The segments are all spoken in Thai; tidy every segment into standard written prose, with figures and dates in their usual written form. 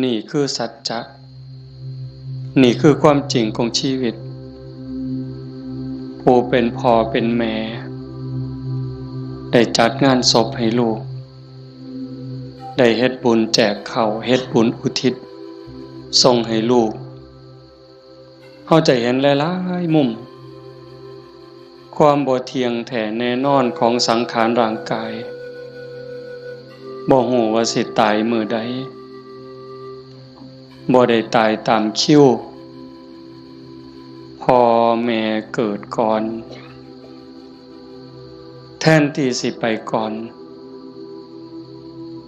นี่คือสัจจะนี่คือความจริงของชีวิตผู้เป็นพ่อเป็นแม่ได้จัดงานศพให้ลูกได้เฮ็ดบุญแจกข้าวเฮ็ดบุญอุทิศส่งให้ลูกเฮาจะเห็นหลายๆมุมความบ่เที่ยงแท้แน่นอนของสังขารร่างกายบ่ฮู้ว่าสิตายมื้อใดบ่ได้ตายตามคิวพ่อแม่เกิดก่อนแทนที่สิไปก่อน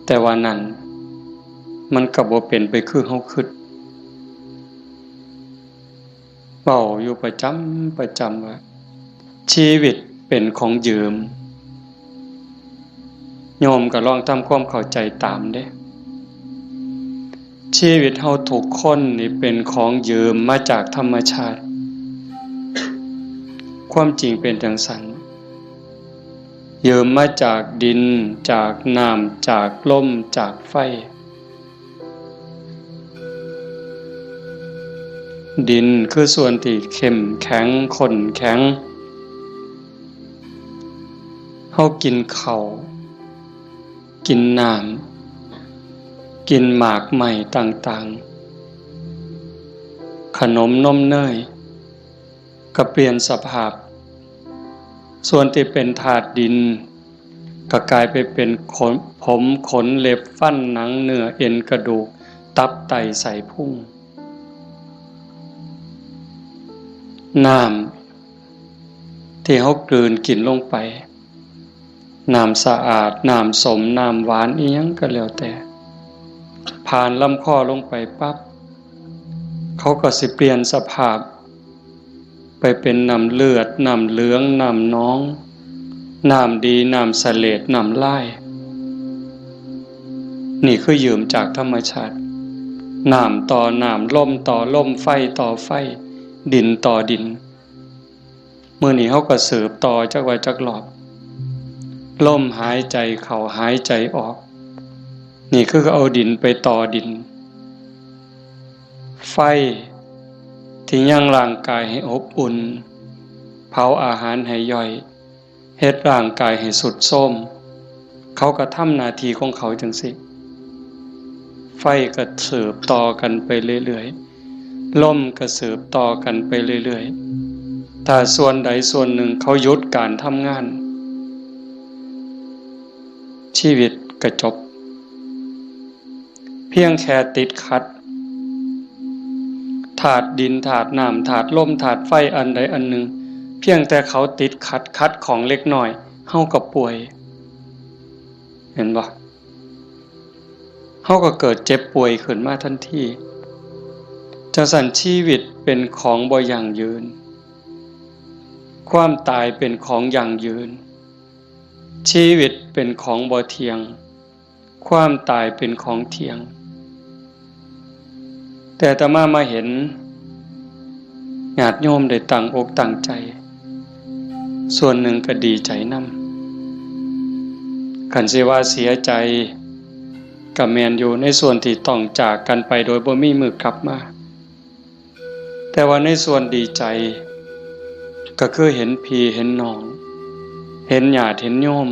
แต่ว่านั้นมันก็บ่เป็นไปคือเฮาคิดเว้าอยู่ประจำว่าชีวิตเป็นของยืมโยมก็ลองทำความเข้าใจตามเด้ชีวิตเฮาทุกคนนี่เป็นของยืมมาจากธรรมชาติความจริงเป็นจังซั่นยืมมาจากดินจากน้ำจากลมจากไฟดินคือส่วนที่เข้มแข็งข้นแข็งเฮากินข้าวกินน้ำกินหมากใหม่ต่างๆขนมนมเนยก็เปลี่ยนสภาพส่วนที่เป็นธาตุดินก็กลายไปเป็นผมขนเล็บฟันหนังเนื้อเอ็นกระดูกตับไตไส้พุงน้ำที่เฮากลืนกินลงไปน้ำสะอาดน้ำสมน้ำหวานอีหยังก็แล้วแต่ผ่านลำคอลงไปปั๊บเขาก็สิเปลี่ยนสภาพไปเป็นน้ำเลือดน้ำเหลืองน้ำน้องน้ำดีน้ำเสลดน้ำลายนี่คือยืมจากธรรมชาติน้ำต่อน้ำลมต่อลมไฟต่อไฟดินต่อดินมื้อนี้เขาก็สืบต่อจักว่าจักรอบลมหายใจเข้าหายใจออกนี่คือเอาดินไปต่อดินไฟที่ยังร่างกายให้อบอุ่นเผาอาหารให้ย่อยเฮ็ดร่างกายให้สุดโทรมเขาก็ทำหน้าที่ของเขาจังสิไฟก็สืบต่อกันไปเรื่อยๆลมก็สืบต่อกันไปเรื่อยๆถ้าส่วนใดส่วนหนึ่งเขาหยุดการทำงานชีวิตก็จบเพียงแค่ติดขัดธาตุดินธาตุน้ำธาตุลมธาตุไฟอันใดอันหนึ่งเพียงแต่เขาติดขัดของเล็กน้อยเฮาก็ป่วยเห็นบ่เฮาก็เกิดเจ็บป่วยขึ้นมาทันทีจังซั่นชีวิตเป็นของบ่ยั่งยืนความตายเป็นของยั่งยืนชีวิตเป็นของบ่เที่ยงความตายเป็นของเที่ยงแต่อาตมาเห็นญาติโยมได้ตั้งอกตั้งใจส่วนหนึ่งก็ดีใจนำคันสิว่าเสียใจก็แม่นอยู่ในส่วนที่ต้องจากกันไปโดยบ่มีมื้อกลับมาแต่ว่าในส่วนดีใจก็คือเห็นพี่เห็นน้องเห็นญาติเห็นโยม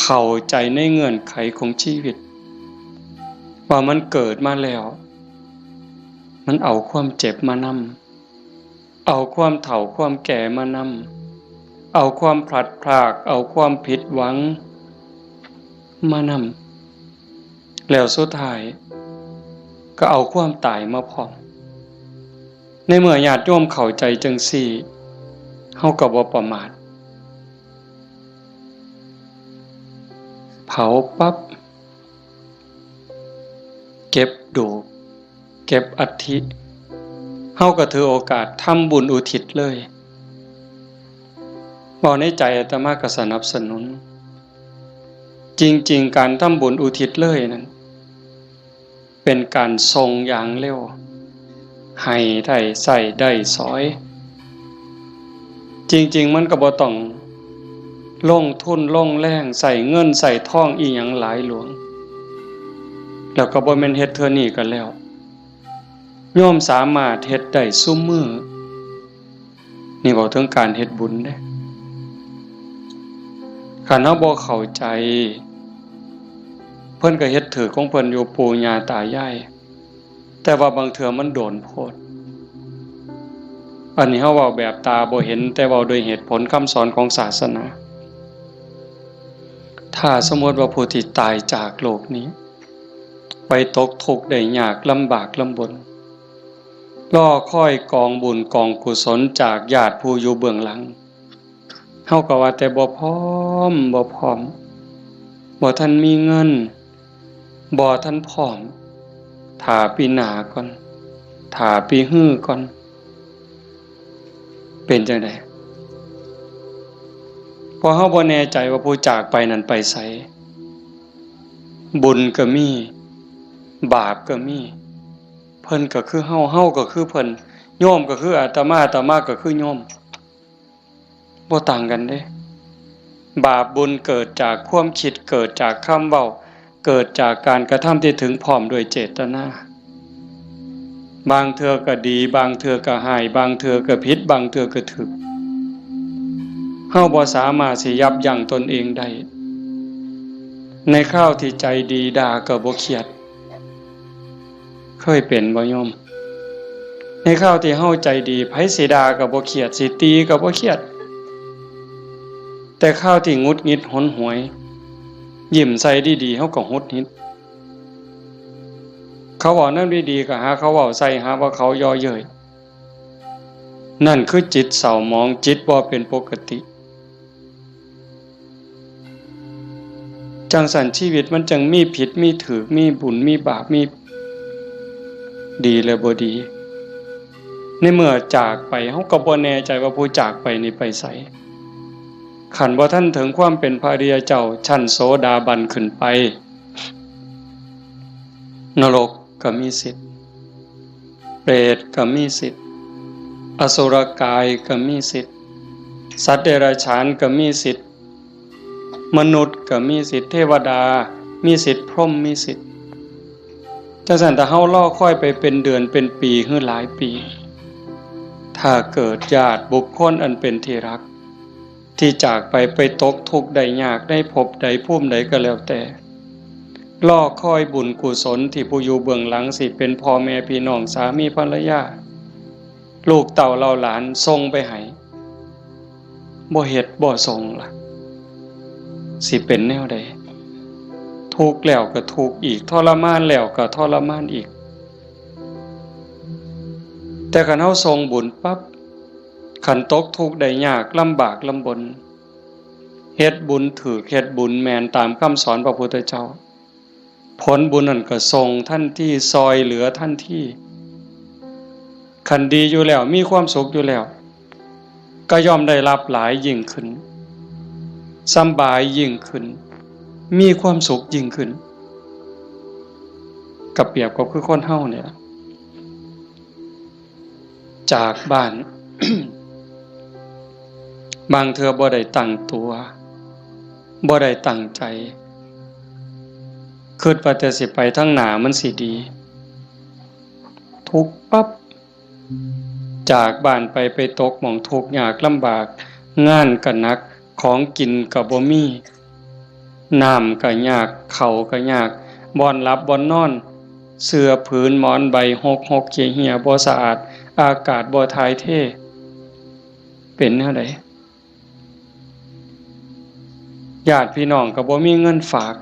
เข้าใจในเงื่อนไขของชีวิตว่ามันเกิดมาแล้วมันเอาความเจ็บมานำเอาความเฒ่าความแก่มานำเอาความพลัดพรากเอาความผิดหวังมานำแล้วสุดท้ายก็เอาความตายมาพร้อมในเมื่อญาติโยมเข้าใจจังซี่เฮาก็บ่ประมาทเผาปั๊บเก็บดูกเก็บอัฐิเฮาก็ถือโอกาสทำบุญอุทิศเลยบ่ในใจอาตมาก็สนับสนุนจริงๆการทำบุญอุทิศเลยนั้นเป็นการทรงอย่างเร็วให้ได้ใส่ได้สอยจริงๆมันก็บ่ต้องลงทุนลงแรงใส่เงินใส่ทองอีหยังหลายหลวง แล้วก็บ่แม่นเฮ็ดเทื่อนี้กันแล้วโยมสามารถเฮ็ดได้ซุมื้อนี่บอกถึงการเฮ็ดบุญเด้คันเฮาบ่เข้าใจเพิ่นก็เฮ็ดถือของเพิ่นอยู่ปู่ย่าตายายแต่ว่าบางเทื่อมันโดนโพดอันนี้เฮาเว้าแบบตาบ่เห็นแต่เว้าโดยเหตุผลคำสอนของศาสนาถ้าสมมติว่าผู้ที่ตายจากโลกนี้ไปตกทุกข์ได้ยากลำบากลำบนรอคอยกองบุญกองกุศลจากญาติผู้อยู่เบื้องหลังเฮาก็ว่าแต่บ่พร้อมบ่ทันมีเงินบ่ทันพร้อมถ้าปีหน้าก่อนถ้าปีฮื้อก่อนเป็นจังได๋พอเฮาบ่แน่ใจว่าผู้จากไปนั้นไปไสบุญก็มีบาปก็มีเพิ่นก็คือเฮาก็คือเพิ่นโยมก็คืออาตมาก็คือโยมบ่ต่างกันเด้บาปบุญเกิดจากความคิดเกิดจากคำเว้าเกิดจากการกระทำที่ถึงพร้อมด้วยเจตนาบางเทื่อก็ดีบางเทื่อก็ร้ายบางเทื่อก็ผิดบางเทื่อก็ถูกเฮาบ่สามารถสิยับยั้งตนเองได้ในคราวที่ใจดีด่าก็บ่เครียดเคยเป็นบ่โยมในคราวที่เฮาใจดีไผสิด่าก็บ่เครียดสิตีก็บ่เครียดแต่คราวที่หงุดหงิดหนหวยยิ้มใส่ดีๆเฮาก็หงุดหงิดเขาเว้านำดีๆก็หาเขาเว้าใส่หาว่าเขาย่อเย้ยนั่นคือจิตเศร้าหมองจิตบ่เป็นปกติจังสันชีวิตมันจังมีผิดมีถูกมีบุญมีบาปมีดีและบ่ดีในเมื่อจากไปเฮาก็บ่แน่ใจว่าผู้จากไปนี่ไปไสขันบ่ทันถึงความเป็นพระอริยเจ้าชั้นโสดาบันขึ้นไปนรกก็มีสิทธิ์เปรตก็มีสิทธิ์อสุรกายก็มีสิทธิ์สัตว์เดรัจฉานก็มีสิทธิ์มนุษย์ก็มีสิทธิ์เทวดามีสิทธิ์พรหมมีสิทธิ์จังซั่นถ้าเฮารอคอยไปเป็นเดือนเป็นปีหรือหลายปีถ้าเกิดญาติบุคคลอันเป็นที่รักที่จากไปตกทุกข์ได้ยากได้พบใดภูมิใดก็แล้วแต่รอคอยบุญกุศลที่ผู้อยู่เบื้องหลังสิเป็นพ่อแม่พี่น้องสามีภรรยาลูกเต่าเหล่าหลานส่งไปให้บ่เฮ็ดบ่ส่งล่ะสิเป็นแนวใดทุกข์แล้วก็ทุกข์อีกทรมานแล้วก็ทรมานอีกแต่คันเฮาส่งบุญปั๊บคันตกทุกข์ได้ยากลำบากลำบนเฮ็ดบุญถูกเฮ็ดบุญแม่นตามคำสอนพระพุทธเจ้าผลบุญนั้นก็ส่งทันทีซอยเหลือทันทีคันดีอยู่แล้วมีความสุขอยู่แล้วก็ย่อมได้รับหลายยิ่งขึ้นสบายยิ่งขึ้นมีความสุขยิ่งขึ้นกับเปรียบกับคือคนเฮาเนี่ยจากบ้าน บางเทื่อบ่ได้ตั้งตัวบ่ได้ตั้งใจคิดว่าแต่สิไปทางหน้ามันสิดีทุกข์ปั๊บจากบ้านไปตกหม้องทุกข์ยากลำบากงานก็หนักของกินก็บ่มีน้ำก็ยากข้าวก็ยากบ่อนหลับบ่อนนอนเสื้อผืนหมอนใบหกเหี่ยบ่สะอาดอากาศบ่ถ่ายเทเป็นแนวใดญาติพี่น้องก็บ่มีเงินฝาก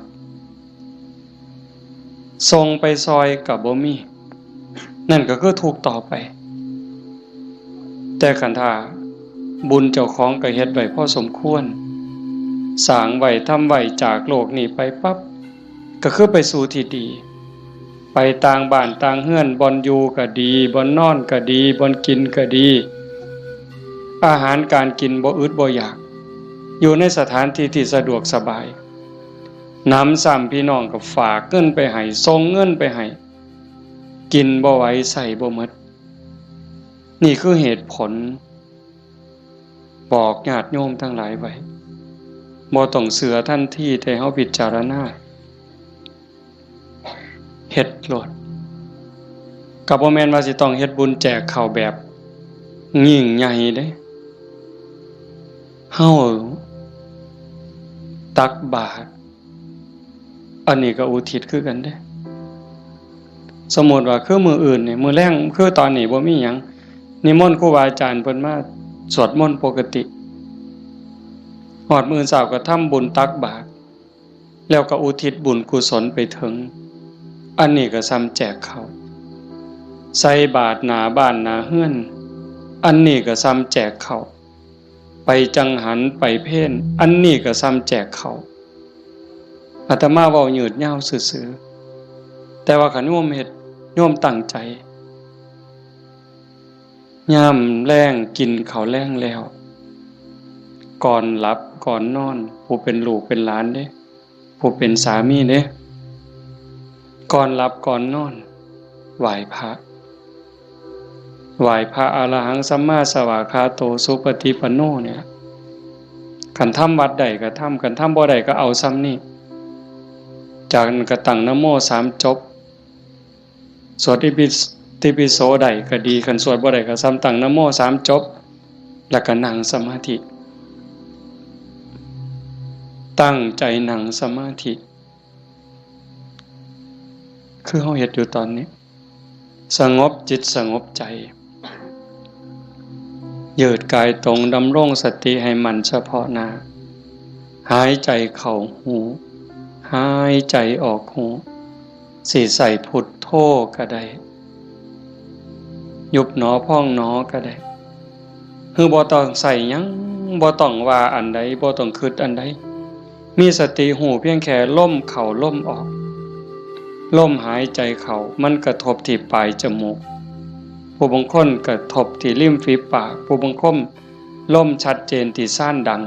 ส่งไปซอยก็บ่มีนั่นก็คือทุกข์ต่อไปแต่คันถ้าบุญเจ้าของก็เฮ็ดไว้พอสมควรสร้างไว้ทำไว้จากโลกนี้ไปปั๊บก็คือไปสู่ที่ดีไปต่างบ้านต่างเฮือนบ่อนอยู่ก็ดีบ่อนนอนก็ดีบ่อนกินก็ดีอาหารการกินบ่อึดบ่อยากอยู่ในสถานที่ที่สะดวกสบายน้ำซ้ำพี่น้องก็ฝากเงินไปให้ส่งเงินไปให้กินบ่ไหวใส่บ่หมดนี่คือเหตุผลบอกญาติโยมทั้งหลายไว้บ่ต้องเสือทันทีแต่เฮาพิจารณา เฮ็ดโลดก็บ่แม่นว่าสิต้องเฮ็ดบุญแจกข้าวแบบยิ่งใหญ่เด้เฮาตักบาตรอันนี้ก็อุทิศคือกันเด้สมมุติว่าคือมื้ออื่นนี่มื้อแลงคือตอนนี้บ่มีหยังนิมนต์ครูบาอาจารย์เพิ่นมาสวดมนต์ปกติฮอดมื้อเช้าก็ทำบุญตักบาตรแล้วก็อุทิศบุญกุศลไปถึงอันนี้ก็ซ้ำแจกข้าวใส่บาตรหน้าบ้านหน้าเฮือนอันนี้ก็ซ้ำแจกข้าวไปจังหันไปเพ่นอันนี้ก็ซ้ำแจกข้าวอาตมาเว้ายืดยาวซื่อๆแต่ว่าคันโยมเฮ็ดโยมตั้งใจยามแลงกินข้าวแลงแล้วก่อนหลับก่อนนอนผู้เป็นลูกเป็นหลานเด้ผู้เป็นสามีเด้ก่อนหลับก่อนนอนไหว้พระอรหังสัมมาสวากขาโตสุปฏิปันโนเนี่ยคันทำวัดใดก็ทำคันทำบ่ใดก็เอาซ้ำนี่จากนั้นก็ตั้งนะโม3จบสวดอิติปิโสใดก็ดีคันสวดบ่ใดก็ซ้ำตั้งนะโม3จบแล้วก็นั่งสมาธิตั้งใจนั่งสมาธิคือเฮาเฮ็ดอยู่ตอนนี้สงบจิตสงบใจยืดกายตรงดำรงสติให้มันเฉพาะหน้าหายใจเข้าหูหายใจออกหูสิใส่พุทโธก็ได้ยุบหนอพองหนอก็ได้คือบ่ต้องใส่หยังบ่ต้องว่าอันใดบ่ต้องคิดอันใดมีสติหูเพียงแค่ลมเข้าลมออกลมหายใจเข้ามันกระทบที่ปลายจมูกผู้บางคนกระทบที่ริมฝีปากผู้บางคนลมชัดเจนที่ซ่านดัง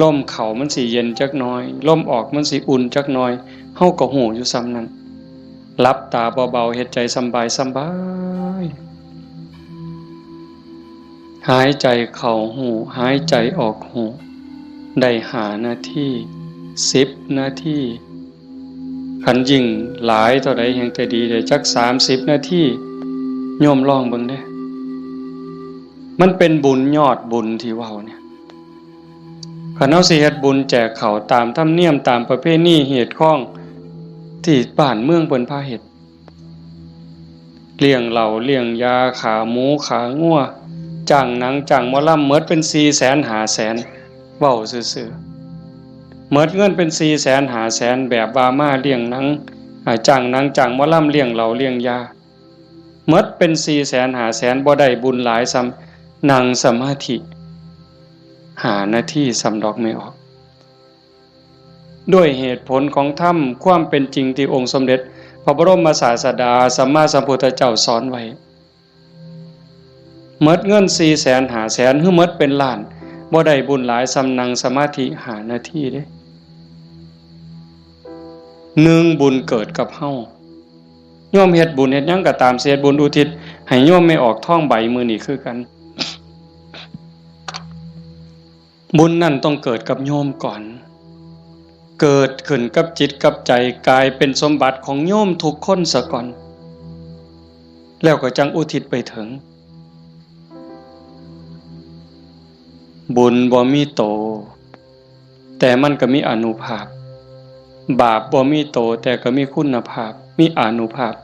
ลมเข้ามันสิเย็นจักหน่อยลมออกมันสิอุ่นจักหน่อยเฮาก็หูอยู่ซ้ำนั้นหลับตาเบาๆเฮ็ดใจสบายหายใจเข้าหูหายใจออกหูได้5 นาที10 นาทีคันยิ่งหลายเท่าใดแห่งแต่ดีได้จัก30 นาทีโยมลองเบิ่งเด้มันเป็นบุญยอดบุญที่เว้าเนี่ยคันเฮาสิเฮ็ดบุญแจกข้าวตามธรรมเนียมตามประเพณีเหตุข้องที่บ้านเมืองเพิ่นพาเฮ็ดเลี้ยงเหล้าเลี้ยงยาขาหมูขางัวจ้างหนังจ้างหมอลำหมดเป็น 400,000 500,000เว้าซื่อๆหมดเงินเป็น 400,000 500,000แบบว่ามาเลี้ยงหนังจ้างหนังจ้างหมอลำเลี้ยงเหล้าเลี้ยงยาหมดเป็น 400,000 500,000บ่ได้บุญหลายซ้ำนั่งสมาธิ5 นาทีสำดอกไม่ออกด้วยเหตุผลของธรรมความเป็นจริงที่องค์สมเด็จพระบรมศาสดาสัมมาสัมพุทธเจ้าสอนไว้หมดเงิน 400,000 500,000 หรือหมดเป็นล้านบ่ได้บุญหลายซ้ำนั่งสมาธิ5 นาทีเด้1บุญเกิดกับเฮาโยมเฮ็ดบุญเฮ็ดหยังก็ตามเสียบุญอุทิศให้โยมไม่ออกท้องใบมื้อนี้คือกันบุญนั่นต้องเกิดกับโยมก่อนเกิดขึ้นกับจิตกับใจกลายเป็นสมบัติของโยมทุกคนซะก่อนแล้วก็จังอุทิศไปถึงบุญบ่มีโตแต่มันก็มีอานุภาพบาปบ่มีโตแต่ก็มีคุณภาพมีอานุภาพ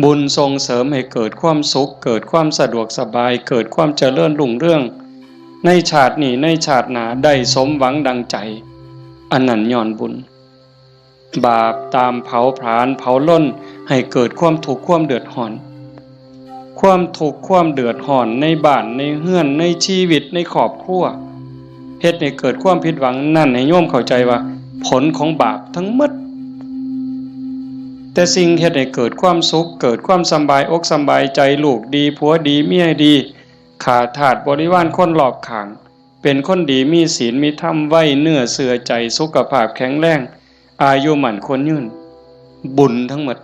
บุญส่งเสริมให้เกิดความสุขเกิดความสะดวกสบายเกิดความเจริญรุ่งเรืองในชาตินี้ในชาติหน้าได้สมหวังดังใจอันนั้นย้อนบุญบาปตามเผาผลาญเผาล้นให้เกิดความทุกข์ความเดือดร้อนความทุกข์ความเดือดร้อนในบ้านในเฮือนในชีวิตในครอบครัวเฮ็ดให้เกิดความผิดหวังนั่นให้โยมเข้าใจว่าผลของบาปทั้งหมดแต่สิ่งเฮ็ดให้เกิดความสุขเกิดความสบายอกสบายใจลูกดีผัวดีเมียดีขาดทาสบริวารคนรอบข้างเป็นคนดีมีศีลมีธรรมไว้เนื้อเสื่อใจสุขภาพแข็งแรงอายุมั่นคนยืนบุญทั้งหมด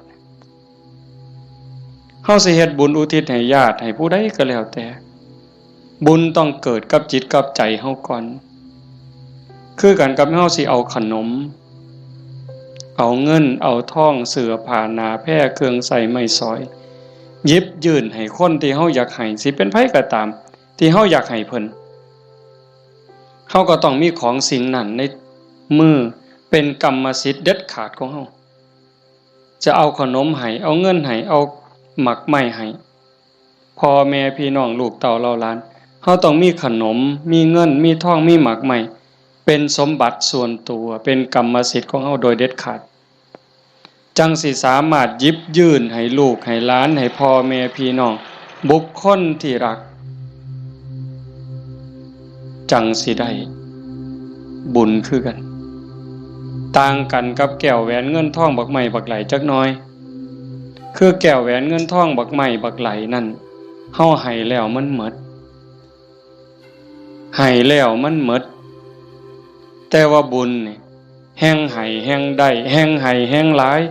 เฮาสิเฮ็ดบุญอุทิศให้ญาติให้ผู้ใดก็แล้วแต่บุญต้องเกิดกับจิตกับใจเฮาก่อนคือกันกับเฮาสิเอาขนม เอาเงินเอาทองเสื้อผ้าหนาแพร่เครื่องใส่ไม้สอยหยิบยื่นให้คนที่เฮาอยากให้สิเป็นไผก็ตามที่เฮาอยากให้เพิ่นเฮาก็ต้องมีของสิ่งนั้นในมือเป็นกรรมสิทธิ์เด็ดขาดของเฮาจะเอาขนมให้เอาเงินให้เอาหมักไม้ให้พ่อแม่พี่น้องลูกเต้าเหล่าหลานเฮาต้องมีขนมมีเงินมีทองมีหมักไม้เป็นสมบัติส่วนตัวเป็นกรรมสิทธิ์ของเฮาโดยเด็ดขาดจังสิสามารถหยิบยื่นให้ลูกให้หลานให้พ่อแม่พี่น้องบุคคลที่รักจังสิได้บุญคือกันต่างกันกับแก้วแหวนเงินทองบักไม้บักไหลจักหน่อยคือแก้วแหวนเงินทองบักไม้บักไหลนั่นเฮาให้แล้วมันหมดให้แล้วมันหมดแต่ว่าบุญนี่แห่งให้แห่งได้แห่งให้แห่งหลาย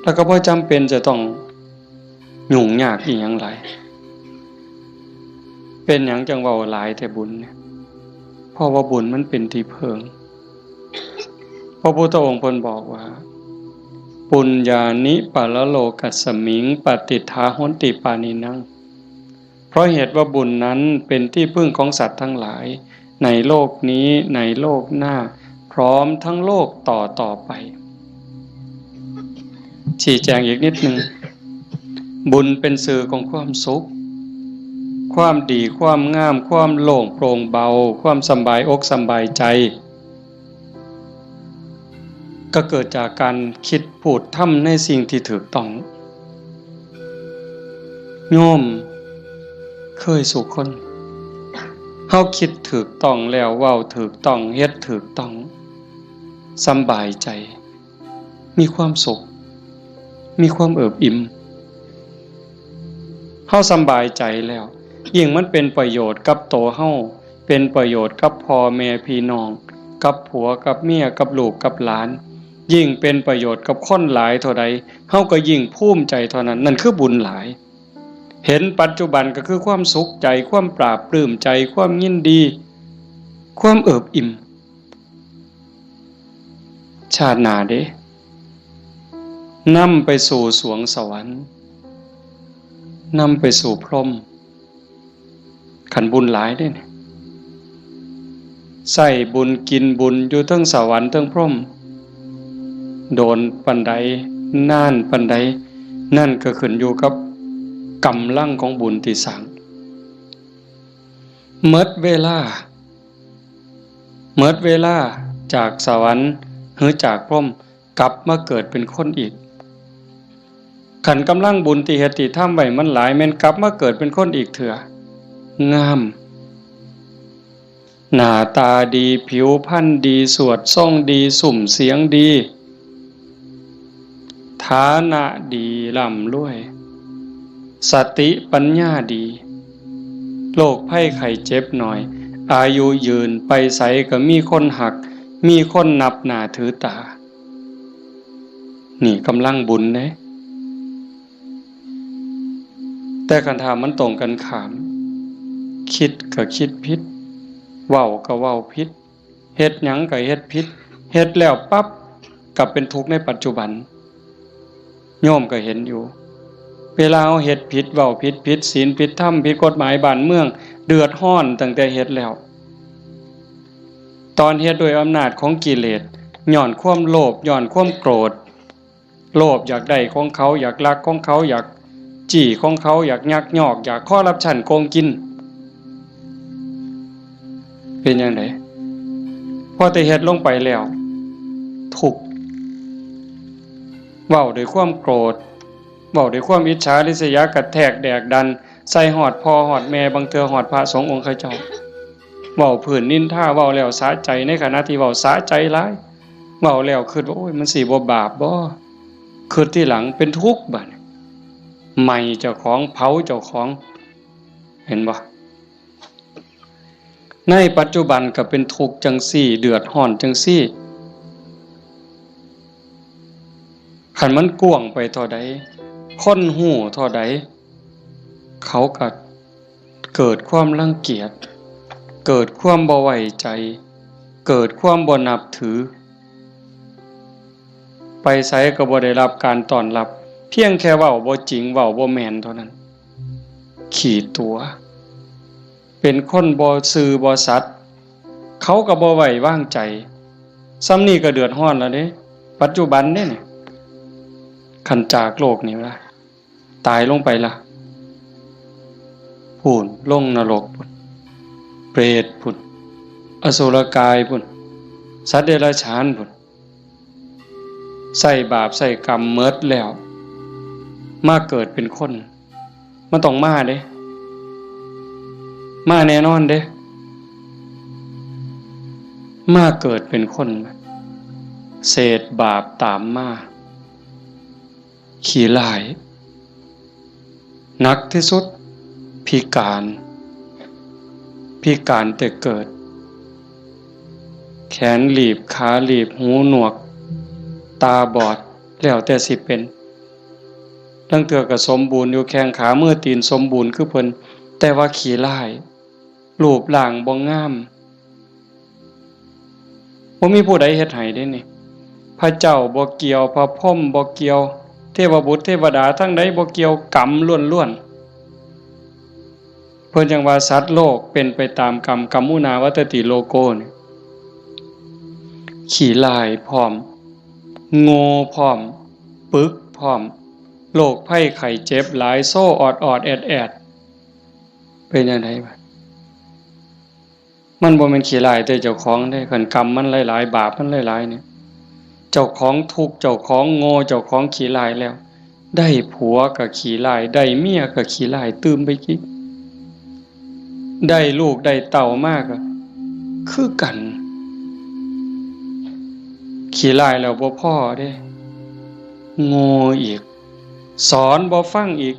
แล้วก็บ่จำเป็นจะต้องยุ่งยากอีหยังหลายเป็นหยังจังเว้าหลายแต่บุญเนี่ยเพราะว่าบุญมันเป็นที่พึ่งพระพุทธองค์เพิ่นบอกว่าปุญญานิปะละโลกัสสมิงปฏิทาหนติปานินังเพราะเหตุว่าบุญนั้นเป็นที่พึ่งของสัตว์ทั้งหลายในโลกนี้ในโลกหน้าพร้อมทั้งโลกต่อไปชี้แจงอีกนิดนึงบุญเป็นสื่อของความสุขความดีความงามความโล่งโปร่งเบาความสบายอกสบายใจก็เกิดจากการคิดพูดทำในสิ่งที่ถูกต้องโยมเคยสุขคนเฮาคิดถูกต้องแล้วเว้าถูกต้องเฮ็ดถูกต้องสบายใจมีความสุขมีความเอิบอิ่มเฮาสบายใจแล้วยิ่งมันเป็นประโยชน์กับตัวเฮาเป็นประโยชน์กับพ่อแม่พี่น้องกับผัวกับเมียกับลูกกับหลานยิ่งเป็นประโยชน์กับคนหลายเท่าใดเฮาก็ยิ่งภูมิใจเท่านั้นนั่นคือบุญหลายเห็นปัจจุบันก็คือความสุขใจความปราบปลื้มใจความยินดีความเอิบอิ่มชาติหน้าเด้นำไปสู่สวงสวรรค์นำไปสู่พรหมขันบุญหลายเด้เนี่ยใส่บุญกินบุญอยู่ทั้งสวรรค์ทั้งพรหมโดนปันใดน่านปันใดนั่นก็ขึ้นอยู่กับกำลังของบุญที่สั่งเมิดเวลาจากสวรรค์หรือจากพรหมกลับมาเกิดเป็นคนอีกขันกำลังบุญที่เฮ็ดที่ทำไว้มันหลายแม่นกลับมาเกิดเป็นคนอีกเถื่องามหน้าตาดีผิวพรรณดีสวดทรงดีสุ่มเสียงดีฐานะดีร่ำรวยสติปัญญาดีโรคภัยไข้เจ็บหน่อยอายุยืนไปไสก็มีคนหักมีคนนับหน้าถือตานี่กำลังบุญเด้แต่คันถามมันตรงกันข้ามคิดก็คิดผิดเว้าก็เว้าผิดเฮ็ดหยังก็เฮ็ดผิดเฮ็ดแล้วปั๊บกลับเป็นทุกข์ในปัจจุบันโยมก็เห็นอยู่เวลาเฮ็ดผิดเว้าผิดศีลผิดธรรมผิดกฎหมายบ้านเมืองเดือดร้อนตั้งแต่เฮ็ดแล้วตอนเฮ็ดโดยอำนาจของกิเลสย้อนความโลภย้อนความโกรธโลภอยากได้ของเขาอยากลักของเขาอยากจี้ของเขาอยากยักยอกอยากคอร์รัปชันโกงกินเป็นจังได๋พอแต่เฮ็ดลงไปแล้วทุกข์เว้าด้วยความโกรธเว้าด้วยความอิจฉาริษยากระแทกแดกดันใส่หอดพ่อหอดแม่บางเทื่อหอดพระสงฆ์องค์ข้าเจ้าเว้าพื้นนินทาเว้าแล้วสะใจในขณะที่เว้าสะใจหลายเว้าแล้วคิดว่าโอ้ยมันสิบ่บาปบ่คิดที่หลังเป็นทุกข์บัดใหม่เจ้าของเผาเจ้าของเห็นบ่ในปัจจุบันก็เป็นทุกข์จังซี่เดือดร้อนจังซี่คันมันกว้างไปเท่าใดคนหู้เท่าใดเขาก็เกิดความรังเกียจเกิดความบ่ไว้ใจเกิดความบ่นับถือ ไปไสก็บ่ได้รับการต้อนรับเพียงแค่เว้าบ่จริงเว้าบ่แม่นเท่านั้นขี้ตัวเป็นคนบ่ซื่อบ่สัตย์เขาก็บ่ไว้วางใจซ้ำนี้ก็เดือดร้อนแล้วเด้ปัจจุบันเด้เนี่ยคันจากโลกนี้ล่ะตายลงไปล่ะพูนลงนรกพุ่นเปรตพุ่นอสุรกายพุ่นสัตว์เดรัจฉานพุ่นใส่บาปใส่กรรมเมิดแล้วมาเกิดเป็นคนมันต้องมาเด้มาแน่นอนเด้มาเกิดเป็นคนเศษบาปตามมาขี้ร้ายหนักที่สุดพิการแต่เกิดแขนหลีบขาหลีบหูหนวกตาบอดแล้วแต่สิเป็นตั้งเถื่อก็สมบูรณ์อยู่แข้งขามือตีนสมบูรณ์คือเพิ่นแต่ว่าขี้ร้ายรูปร่างบ่งามบ่มีผู้ใดเฮ็ดให้ได้นี่พระเจ้าบ่เกี่ยวพระพรหมบ่เกี่ยวเทวบุตรเทวดาทั้งใดบ่เกี่ยวกรรมล้วนๆเพิ่นจังว่าสัตว์โลกเป็นไปตามกรรมกัมมุนาวัตติโลโกนี่ขี้ร้ายพร้อมโง่พร้อมปึกพร้อมโรคภัยไข้เจ็บหลายโซ่ออดแอดเป็นจังได๋บัดมันบ่แม่นขี้ร้ายแต่เจ้าของได้คันกรรมมันหลายๆบาปมันหลายๆเนี่ยเจ้าของทุกข์เจ้าของโง่เจ้าของขี้ร้ายแล้วได้ผัวก็ขี้ร้ายได้เมียก็ขี้ร้ายตื่มไปกิกได้ลูกได้เต้ามากก็คือกันขี้ร้ายแล้วบ่พอเด้โง่อีกสอนบ่ฟังอีก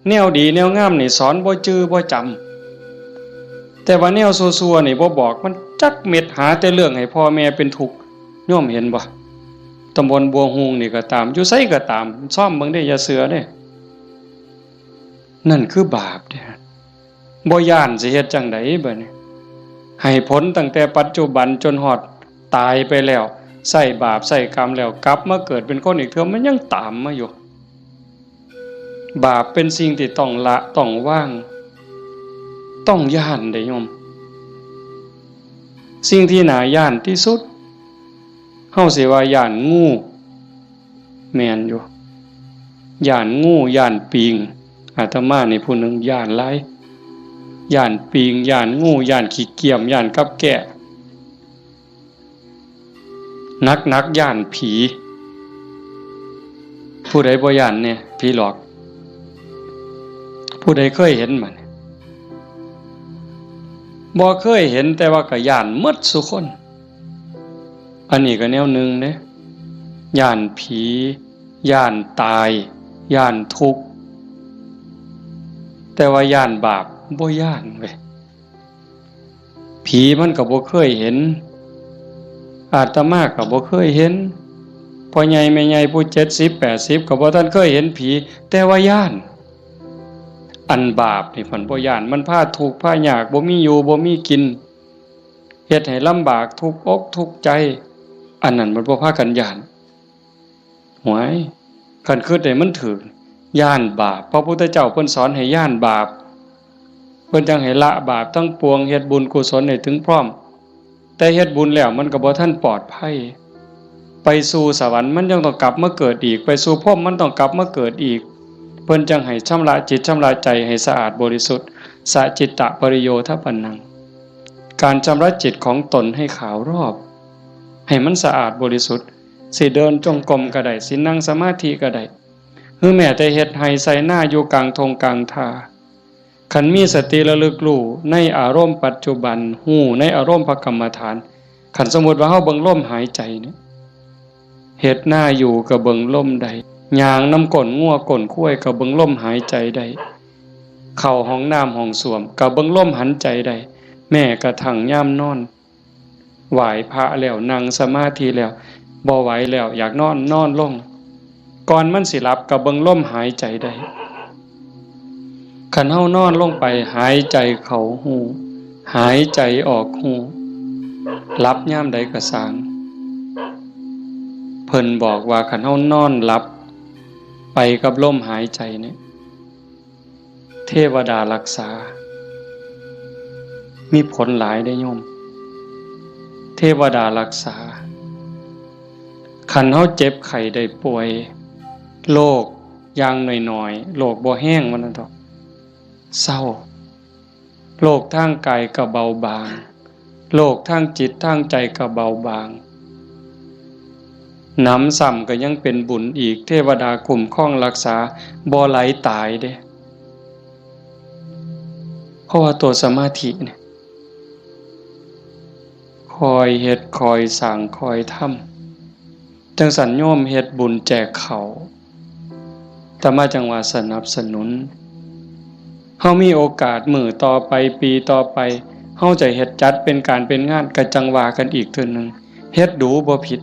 แนวดีแนวงามนี่สอนบ่จื้อบ่จำแต่ว่าแนวซั่วๆนี่บ่บอกมันจักเม็ดหาแต่เรื่องให้พ่อแม่เป็นทุกข์โยมเห็นบ่ตำบลบัวฮูงนี่ก็ตามอยู่ไสก็ตามซ่อมเบิ่งได้อย่าเสือเด้นั่นคือบาปเด้บ่ย้านสิเฮ็ดจังได๋บัดนี้ให้ผลตั้งแต่ปัจจุบันจนฮอดตายไปแล้วใส่บาปใส่กรรมแล้วกลับมาเกิดเป็นคนอีกเทื่อมันยังตามมาอยู่บาปเป็นสิ่งที่ต้องละต้องวางต้องย้านได้โยมสิ่งที่น่าย้านที่สุดเฮาสิว่าย้านงูแม่นอยู่ย้านงูย้านปิงอาตมานี่ผู้หนึงย้านหลายย้านปิงย้านงูย้านขี้เกียจย้านกับแกะนักย้านผีผู้ใดบ่ย้านเนี่ยผีหลอกผู้ใดเคยเห็นมันบ่เคยเห็นแต่ว่าก็ย้านหมดซุคนอันนี้ก็แนวนึงเด้ย้านผีย้านตายย้านทุกข์แต่ว่าย้านบาปบ่ย้านเว้ยผีมันก็บ่เคยเห็นอาตมาก็บ่เคยเห็นพ่อใหญ่แม่ใหญ่ผู้70 80ก็บ่ทันเคยเห็นผีแต่ว่าย้านอันบาปนี่เพิ่นบ่ย้านมันพาทุกข์พายากบ่มีอยู่บ่มีกินเฮ็ดให้ลำบากทุกข์อกทุกข์ใจอันนั้นมันบ่พากันย้านหวยคันคิดได้มันถูกย้านบาปพระพุทธเจ้าเพิ่นสอนให้ย้านบาปเพิ่นจังให้ละบาปทั้งปวงเฮ็ดบุญกุศลให้ถึงพร้อมแต่เฮ็ดบุญแล้วมันก็บ่ทันปลอดภัยไปสู่สวรรค์มันยังต้องกลับมาเกิดอีกไปสู่ภพมันต้องกลับมาเกิดอีกเพิ่นจังให้ชำระจิตชำระใจให้สะอาดบริสุทธิ์สะจิตตะปริโยทปันนังการชำระจิตของตนให้ขาวรอบให้มันสะอาดบริสุทธิ์สิเดินจงกรมก็ได้สินั่งสมาธิก็ได้หรือแม้แต่เฮ็ดให้ใส่หน้าอยู่กลางทงกลางทาคันมีสติระลึกรู้ในอารมณ์ปัจจุบันฮู้ในอารมณ์ภกรรมฐานคันสมมุติว่าเฮาเบิ่งลมหายใจเนี่ยเฮ็ดหน้าอยู่ก็เบิ่งลมได้ย่างน้ำก้นงัวก้นข้วยก็เบิ่งลมหายใจได้เข้าห้องน้ำห้องส้วมก็เบิ่งลมหันใจได้แม้กระทั่งยามนอนไหว้พระแล้วนั่งสมาธิแล้วบ่ไหวแล้วอยากนอนลงก่อนมันสิหลับก็เบิ่งลมหายใจได้คันเฮานอนลงไปหายใจเข้าหูหายใจออกหูหลับยามใดก็สร้าง เพิ่นบอกว่าคันเฮานอนหลับไปกับลมหายใจเนี่ยเทวดารักษามีผลหลายได้โยมเทวดารักษาคันเฮาเจ็บไข้ได้ป่วยโรคอย่างน้อยๆโรคบ่แห้งมันนั่นดอกเศร้าโรคทางกายก็เบาบางโรคทางจิตทางใจก็เบาบางหนำซ้ำก็ยังเป็นบุญอีกเทวดาคุ้มครองรักษาบ่ไหลตายเด้เพราะว่าตัวสมาธิเนี่ยคอยเฮ็ดคอยสร้างคอยทำจังสันโยมเฮ็ดบุญแจกเขาแต่มาจังว่าสนับสนุนเฮามีโอกาสมื้อต่อไปปีต่อไปเฮาจะเฮ็ดจัดเป็นการเป็นงานก็จังว่ากันอีกเทื่อนึงเฮ็ดดูบ่ผิด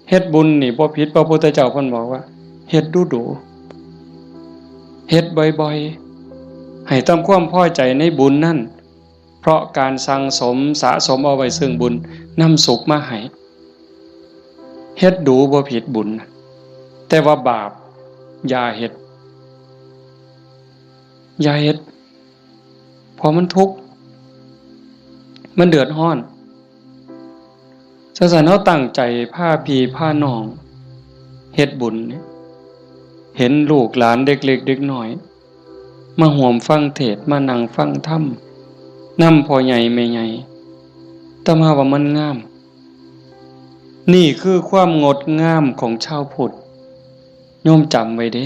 เฮ็ดบุญนี่บ่ผิดพระพุทธเจ้าเพิ่นบอกว่าเฮ็ดดูๆเฮ็ดบ่อยๆให้ตามความพอใจในบุญนั่นเพราะการสั่งสมสะสมเอาไว้ซึ่งบุญนำสุขมาให้เฮ็ดดูบ่ผิดบุญแต่ว่าบาปอย่าเฮ็ดเพราะมันทุกข์มันเดือดร้อนฉะนั้นเราตั้งใจพาพี่พาน้องเฮ็ดบุญเนี่ยเห็นลูกหลานเด็กเล็กเด็กน้อยมาร่วมฟังเทศน์มานั่งฟังธรรมนำพ่อใหญ่แม่ใหญ่แต่มาว่ามันงามนี่คือความงดงามของชาวพุทธโยมจำไว้เด้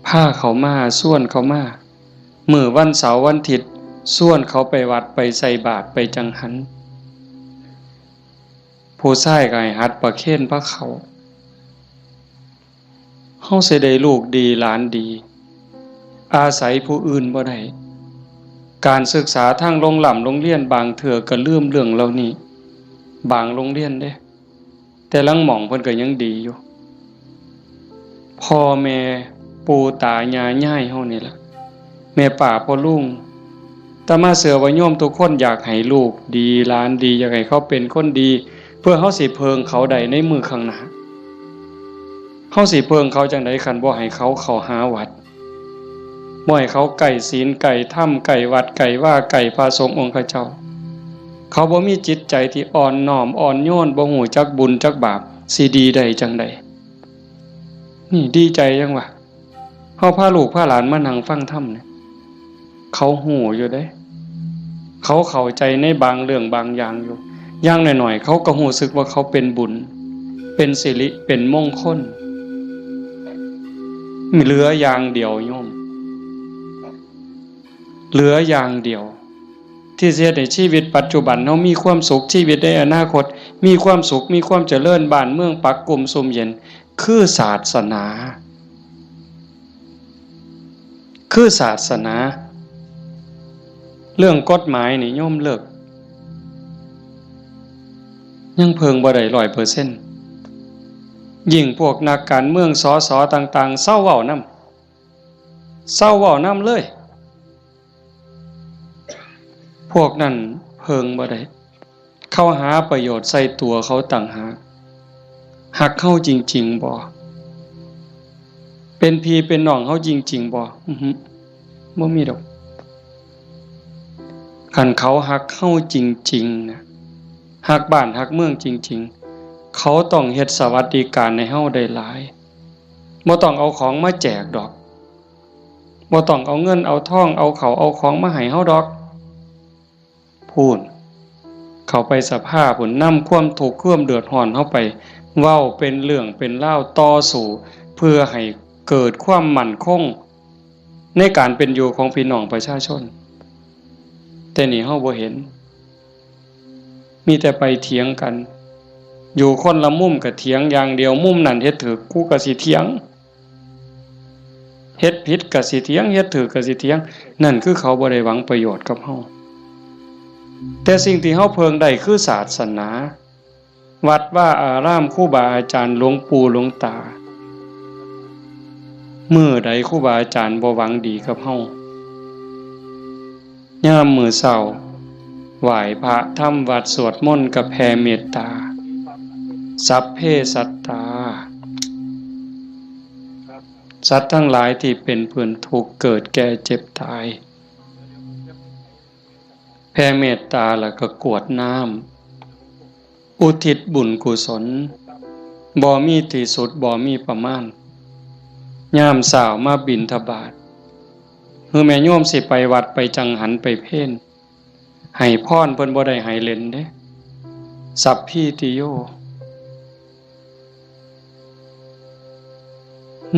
พาเขามาส่วนเขามามื้อวันเสาร์วันอาทิตย์ส่วนเขาไปวัดไปใส่บาตรไปจังหันผู้ชายก็ให้หัดประเคนพระเขาเฮาสิได้ลูกดีหลานดีอาศัยผู้อื่นบ่ได้การศึกษาทางโรงเรียนบางเทื่อก็ลืมเรื่องเหล่านี้บางโรงเรียนเด้แต่ลังหม่องเพิ่นก็ยังดีอยู่พ่อแม่ปู่ตายายย่ายเฮานี่ล่ะแม่ป้าพ่อลุงแต่มาเสือว่าโยมทุกคนอยากให้ลูกดีหลานดีอยากให้เขาเป็นคนดีเพื่อเฮาสิเพิงเขาได้ในมือข้างหน้าเฮาสิเพิงเขาจังได๋คันบ่ให้เขาเข้าหาวัดบ่ให้เขาไก่ศีลไก่ถ้ำไก่วัดไก่ว่าไก่พระสงฆ์องค์เจ้าเขาบ่มีจิตใจที่อ่อนน้อมอ่อนโยนบ่ฮู้จักบุญจักบาปสิดีได้จังได๋นี่ดีใจจังวะเฮาพาลูกพาหลานมานั่งฟังธรรมเนี่ยเขาฮู้อยู่เด้เขาเข้าใจในบางเรื่องบางอย่างอยู่อย่างหน่อยๆเขาก็รู้สึกว่าเขาเป็นบุญเป็นสิริเป็นมงคลเหลืออย่างเดียวโยมเหลืออย่างเดียวที่จะให้ชีวิตปัจจุบันเรามีความสุขชีวิตในอนาคตมีความสุขมีความเจริญบ้านเมืองปักกลุ่มสุมเย็นคือศาสนาเรื่องกฎหมายนี่โยมเลิกยังเพิงบ่ได้ 100% ยิ่งพวกนักการเมืองสสต่างๆเศร้าเว้านำเลยพวกนั้นเพิงบ่ได้เข้าหาประโยชน์ใส่ตัวเขาต่างหากหักเข้าจริงๆบ่เป็นพี่เป็นน้องเขาจริงๆบ่บ่มีดอกคันเขาหักเข้าจริงๆนะหักบ้านหักเมืองจริงๆเขาต้องเฮ็ดสวัสดิการให้เฮาได้หลายบ่ต้องเอาของมาแจกดอกบ่ต้องเอาเงินเอาทองเอาเขาเอาของมาให้เฮาดอกพูนเขาไปสภาพพุ่นนำความทุกข์ความเดือดร้อนเฮาไปเว้าเป็นเรื่องเป็นราวต่อสู้เพื่อให้เกิดความมั่นคงในการเป็นอยู่ของพี่น้องประชาชนแต่นี่เฮาบ่เห็นมีแต่ไปเถียงกันอยู่คนละมุมก็เถียงอย่างเดียวมุมนั้นเฮ็ดถูกกูก็สิเถียงเฮ็ดผิดก็สิเถียงเฮ็ดถูกก็สิเถียงนั่นคือเขาบ่ได้หวังประโยชน์กับเฮาแต่สิ่งที่เฮาเพิงได้คือศาสนาวัดว่าอารามครูบาอาจารย์หลวงปู่หลวงตามื้อใดครูบาอาจารย์บ่หวังดีกับเฮายามมื้อเช้า ไหว้พระทำวัดสวดมนต์กับแผ่เมตตาสัพเพสัตตาสัตว์ทั้งหลายที่เป็นเพื่อนทุกข์เกิดแก่เจ็บตายแผ่เมตตาแล้วก็กรวดน้ำอุทิศบุญกุศลบ่มีที่สุดบ่มีประมาณยามสาวมาบิณฑบาตแม่โยมสิไปวัดไปจังหันไปเพ่นให้พรเพิ่นบ่ได้ให้เล่นเด้สัพพิติโย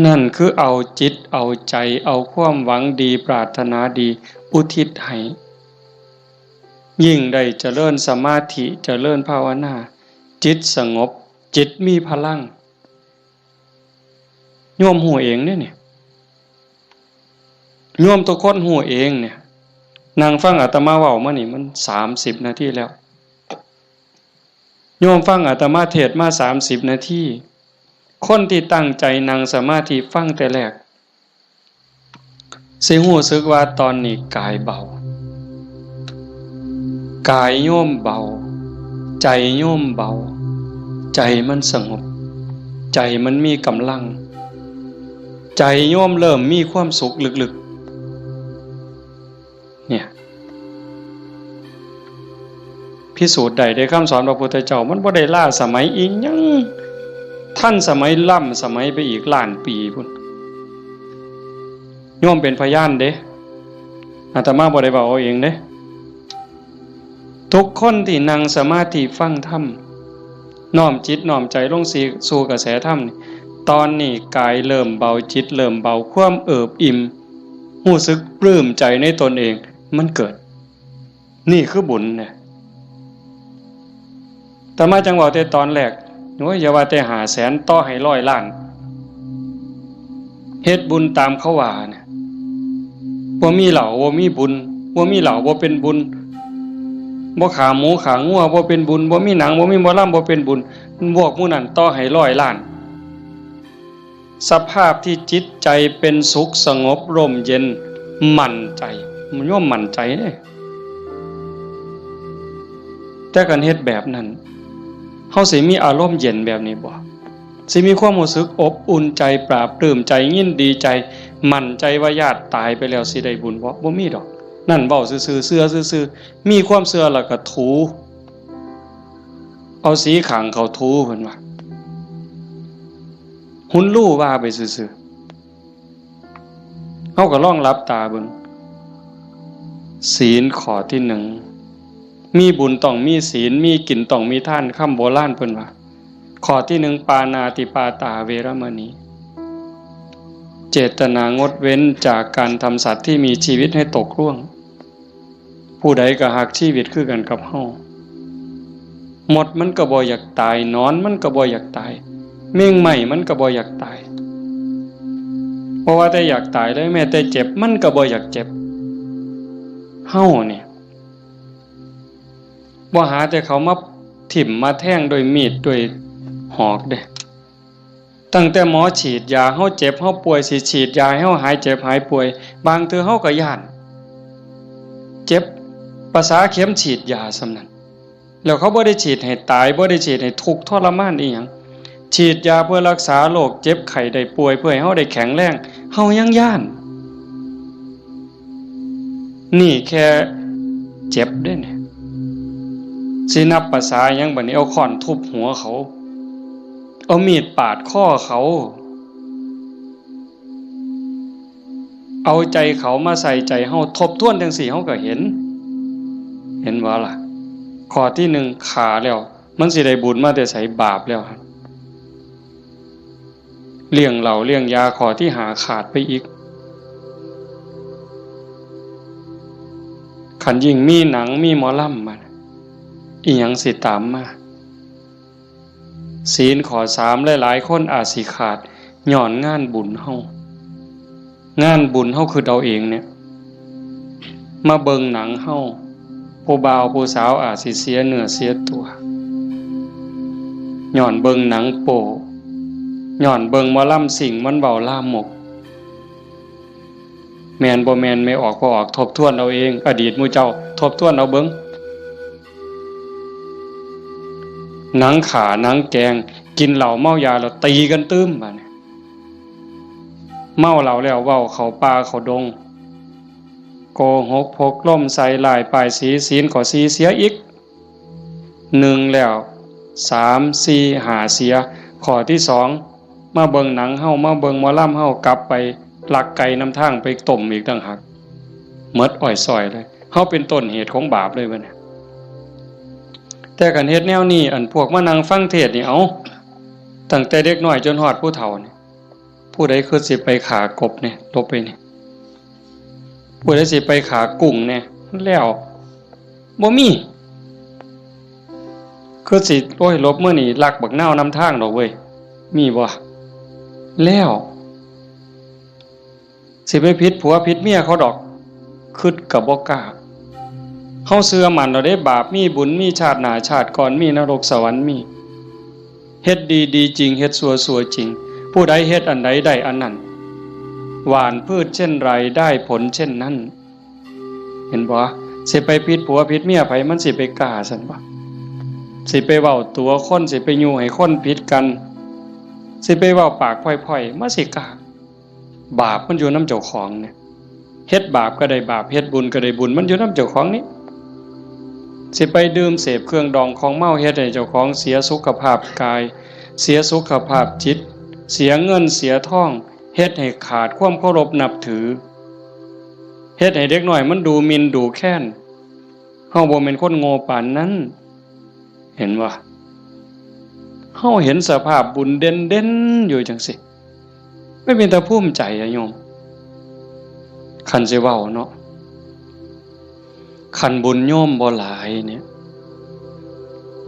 นั่นคือเอาจิตเอาใจเอาความหวังดีปรารถนาดีอุทิศให้ยิ่งได้เจริญสมาธิเจริญภาวนาจิตสงบจิตมีพลังโยมหูเองเนี่ยโยมตัวคนหูเองเนี่ยนั่งฟังอาตมาเว้ามานี่มัน30 นาทีแล้วโยมฟังอาตมาเทศน์มา30 นาทีคนที่ตั้งใจนั่งสมาธิฟังแต่แรกสิรู้สึกว่าตอนนี้กายเบากายโยมเบาใจโยมเบาใจมันสงบใจมันมีกำลังใจโยมเริ่มมีความสุขลึกๆเนี่ยพิสูจน์ได้คำสอนพระพุทธเจ้ามันบ่ได้ล้าสมัยอีกยังท่านสมัยล่ำสมัยไปอีกล้านปีพุ่นโยมเป็นพยานเด้อาตมาบ่ได้เว้าเอาเองเด้ทุกคนที่นั่งสมาธิฟังธรรมน้อมจิตน้อมใจลงสู่กระแสธรรมตอนนี้กายเริ่มเบาจิตเริ่มเบาความเอิบอิ่มรู้สึกปลื้มใจในตนเองมันเกิดนี่คือบุญเนี่ยแต่มาจังหวะแต่ตอนแรกโอ้ยอย่าว่าแต่500,000ต่อให้100 ล้านเฮ็ดบุญตามเขาว่าเนี่ยบ่มีเหล้าบ่มีบุญบ่มีเหล้าบ่เป็นบุญบ่ขาหมูขางัวบ่เป็นบุญบ่มีหนังบ่มีหมอลำบ่เป็นบุญพวกหมู่นั้นต่อให้100 ล้านสภาพที่จิตใจเป็นสุขสงบร่มเย็นมั่นใจมันย่อมมั่นใจเด้แต่การเฮ็ดแบบนั้นเฮาสิมีอารมณ์เย็นแบบนี้บ่สิมีความรู้สึกอบอุ่นใจปราบปลื้มใจยินดีใจมั่นใจว่าญาติตายไปแล้วสิได้บุญบ่มีดอกนั่นเว้าซื่อๆเชื่อซื่อๆมีความเชื่อแล้วก็ถูเอาสีขางเขาถูเพิ่นว่าหุ่นรู้ว่าไปซื่อๆเฮาก็ลองหลับตาเบิ่งศีลข้อที่1มีบุญต้องมีศีลมีกินต้องมีทานคำโบราณเพิ่นว่าข้อที่1ปานาติปาตาเวรมณีเจตนางดเว้นจากการทำสัตว์ที่มีชีวิตให้ตกล่วงผู้ใดก็หักชีวิตคือกันกับเฮาหมดมันก็บ่อยากตายนอนมันก็บ่อยากตายเม่งไหม้มันก็บ่อยากตายเพราะว่าแต่อยากตายได้แม้แต่เจ็บมันก็บ่อยากเจ็บเฮาเนี่ยบ่หาแต่เขามาถิ่มมาแทงด้วยมีดด้วยหอกเด้ตั้งแต่หมอฉีดยาเฮาเจ็บเฮาป่วยสิฉีดยาให้เฮาหายเจ็บหายป่วยบางเทื่อเฮาก็ย้านเจ็บภาษาเข็มฉีดยาซำนั้นแล้วเขาบ่ได้ฉีดให้ตายบ่ได้ฉีดให้ทุกข์ทรมานอีหยังฉีดยาเพื่อรักษาโรคเจ็บไข้ได้ป่วยเพื่อให้เฮาได้แข็งแรงเฮายังย้านนี่แค่เจ็บเด้เนี่ยสินับภาษาหยังบัดนี้เอาค้อนทุบหัวเขาเอามีดปาดคอเขาเอาใจเขามาใส่ใจเฮาทบทวนจังซี่เฮาก็เห็นบ่ล่ะข้อที่1ขาแล้วมันสิได้บุญมาแต่ไสบาปแล้วครับเลี้ยงเหล้าเลี้ยงยาข้อที่5ขาดไปอีกคันยิ่งมีหนังมีหมอลำมาอีหยังสิตามมาศีลข้อ3หลายๆคนอาจสิขาดย้อนงานบุญเฮางานบุญเฮาคือเอาเองเนี่ยมาเบิ่งหนังเฮาผู้บ่าวผู้สาวอาจสิเสียเนื้อเสียตัวย้อนเบิ่งหนังโป๊ย้อนเบิ่งหมอลำสิ่งมันเว้าลามกแม่นบ่แม่นไม่ออกบ่ออกทบทวนเอาเองอดีตหมู่เจ้าทบทวนเอาเบิ่ง หนังขาหนังแกงกินเหล้าเมายาแล้วตีกันตื้มบัดนี้เมาเหล้าแล้วเว้าเขาป่าเขาดงโกหกพกล่มใส่ลายป้ายสีศีลก็สีเสียอีก1แล้ว3 4 5เสียข้อที่2มาเบิ่งหนังเฮามาเบิ่งหมอลำเฮากลับไปลักไก่น้ำทางไปต้มอีกต่างหากหมดอ้อยซอยเลยเฮาเป็นต้นเหตุของบาปเลยบัดนี้แต่กันเฮ็ดแนวนี้อันพวกมานั่งฟังเทศน์นี่เอาตั้งแต่เด็กน้อยจนฮอดผู้เฒ่านี่ผู้ใดคือสิไปขากบเนี่ยลบไปนี่ผู้ใดสิไปขากุ้งเนี่ยแล้วบ่มีคือสิโอ้ยลบมื้อนี้ลักบักนาวนำทางดอกเว้ยมีบ่แล้วสิไปผิดผัวผิดเมียเขาดอกคิดก็บ่กล้าเฮาเชื่อมั่นเราได้บาปมีบุญมีชาติหน้าชาติก่อนมีนรกสวรรค์มีเฮ็ดดีดีจริงเฮ็ดชั่วจริงผู้ใดเฮ็ดอันใดได้อันนั้นหว่านพืชเช่นไรได้ผลเช่นนั้นเห็นบ่สิไปผิดผัวผิดเมียไผมันสิไปกล้าซั่นบ่สิไปเว้าตัวคนสิไปยู่ให้คนผิดกันสิไปเว้าปากพ่อยๆมาสิกล้าบาปมันอยู่นำเจ้าของเนี่ยเฮ็ดบาปก็ได้บาปเฮ็ดบุญก็ได้บุญมันอยู่นำเจ้าของนี่สิไปดื่มเสพเครื่องดองของเมาเฮ็ดให้เจ้าของเสียสุขภาพกายเสียสุขภาพจิตเสียเงินเสียทองเฮ็ดให้ขาดความเคารพนับถือเฮ็ดให้เด็กน้อยมันดูหมิ่นดูแค้นเฮาบ่แม่นคนโง่ปานนั้นเห็นบ่เฮาเห็นสภาพบุญเด่นๆอยู่จังซี่ไม่เป็นตาภูมิใจอะโยมคันสิเว้าเนาะคันบุญโยมบ่หลายเนี่ย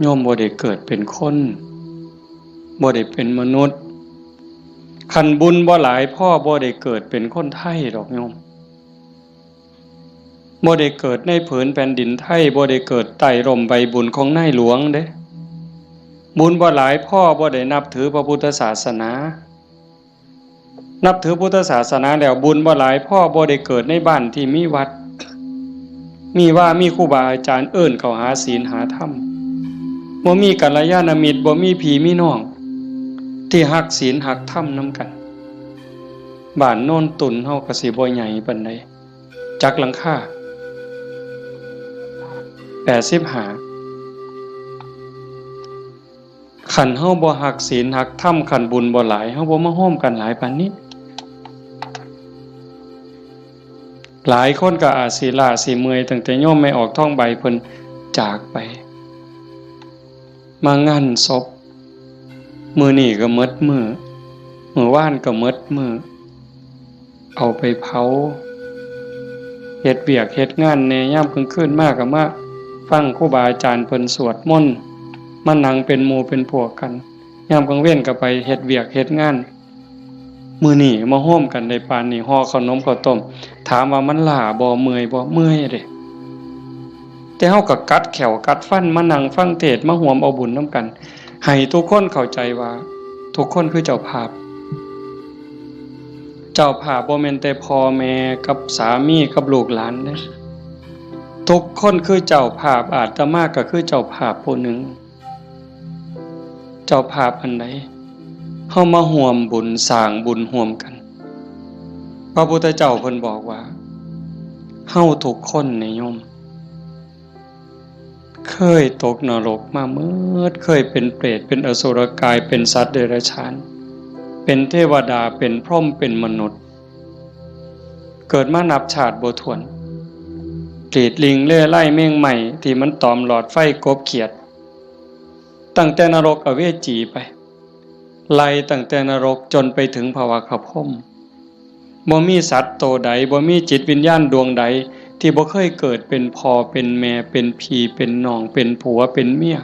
โยมบ่ได้เกิดเป็นคนบ่ได้เป็นมนุษย์คันบุญบ่หลายพ่อบ่ได้เกิดเป็นคนไทยดอกโยมบ่ได้เกิดในผืนแผ่นดินไทยบ่ได้เกิดใต้ร่มใบบุญของนายหลวงเด้บุญบ่หลายพ่อบ่ได้นับถือพระพุทธศาสนานับถือพุทธศาสนาแล้วบุญบ่หลายพ่อบ่ได้เกิดในบ้านที่มีวัดมีครูบาอาจารย์เอิ้นเข้าหาศีลหาธรรมบ่มีกัลยาณมิตรบ่มีพี่มีน้องที่ฮักศีลฮักธรรมนำกันบ้านโน่นตุนเฮาก็สิบ่ใหญ่ปานใดจักหลังคา85คันเฮาบ่ฮักศีลฮักธรรมคันบุญบ่หลายเฮาบ่มาโฮมกันหลายปานนี้หลายคนก็อาจสิล้าสิเมื่อยตั้งแต่โยมไม่ออกท้องใบเพิ่นจากไปมางานศพมื้อนี้ก็หมดมื้อวานก็หมดมื้อเอาไปเผาเฮ็ดเวียกเฮ็ดงานแหน่ยามกลางคืนมาก็มาฟังครูบาอาจารย์เพิ่นสวดมนต์มานั่งเป็นหมู่เป็นพวกกันยามกลางเว้นก็ไปเฮ็ดเวียกเฮ็ดงานมื้อนี้มาโฮมกันได้ปานนี้ห่อขนมข้าวต้มถามว่ามันล้าบ่เมื่อยบ่เมื่อยเด้แต่เฮาก็กัดแขวกัดฟันมานั่งฟังเทศน์มาร่วมเอาบุญนำกันให้ทุกคนเข้าใจว่าทุกคนคือเจ้าภาพบ่แม่นแต่พ่อแม่กับสามีกับลูกหลานเด้ทุกคนคือเจ้าภาพอาตมาก็คือเจ้าภาพผู้หนึ่งเจ้าภาพอันใดเฮามาร่วมบุญสร้างบุญร่วมกันพระพุทธเจ้าเพิ่นบอกว่าเฮาทุกคนนี่โยมเคยตกนรกมาเมิดเคยเป็นเปรตเป็นอสุรกายเป็นสัตว์เดรัจฉานเป็นเทวดาเป็นพรหมเป็นมนุษย์เกิดมานับชาติบ่ถ้วนเปรตลิงเล่ไล่แมงใหม่ที่มันตอมหลอดไฟกบเขียดตั้งแต่นรกอเวจีไปไล่ตั้งแต่นรกจนไปถึงภวคพรหมบ่มีสัตว์โตใดบ่มีจิตวิญญาณดวงใดที่บ่เคยเกิดเป็นพ่อเป็นแม่เป็นพี่เป็นน้องเป็นผัวเป็นเมีย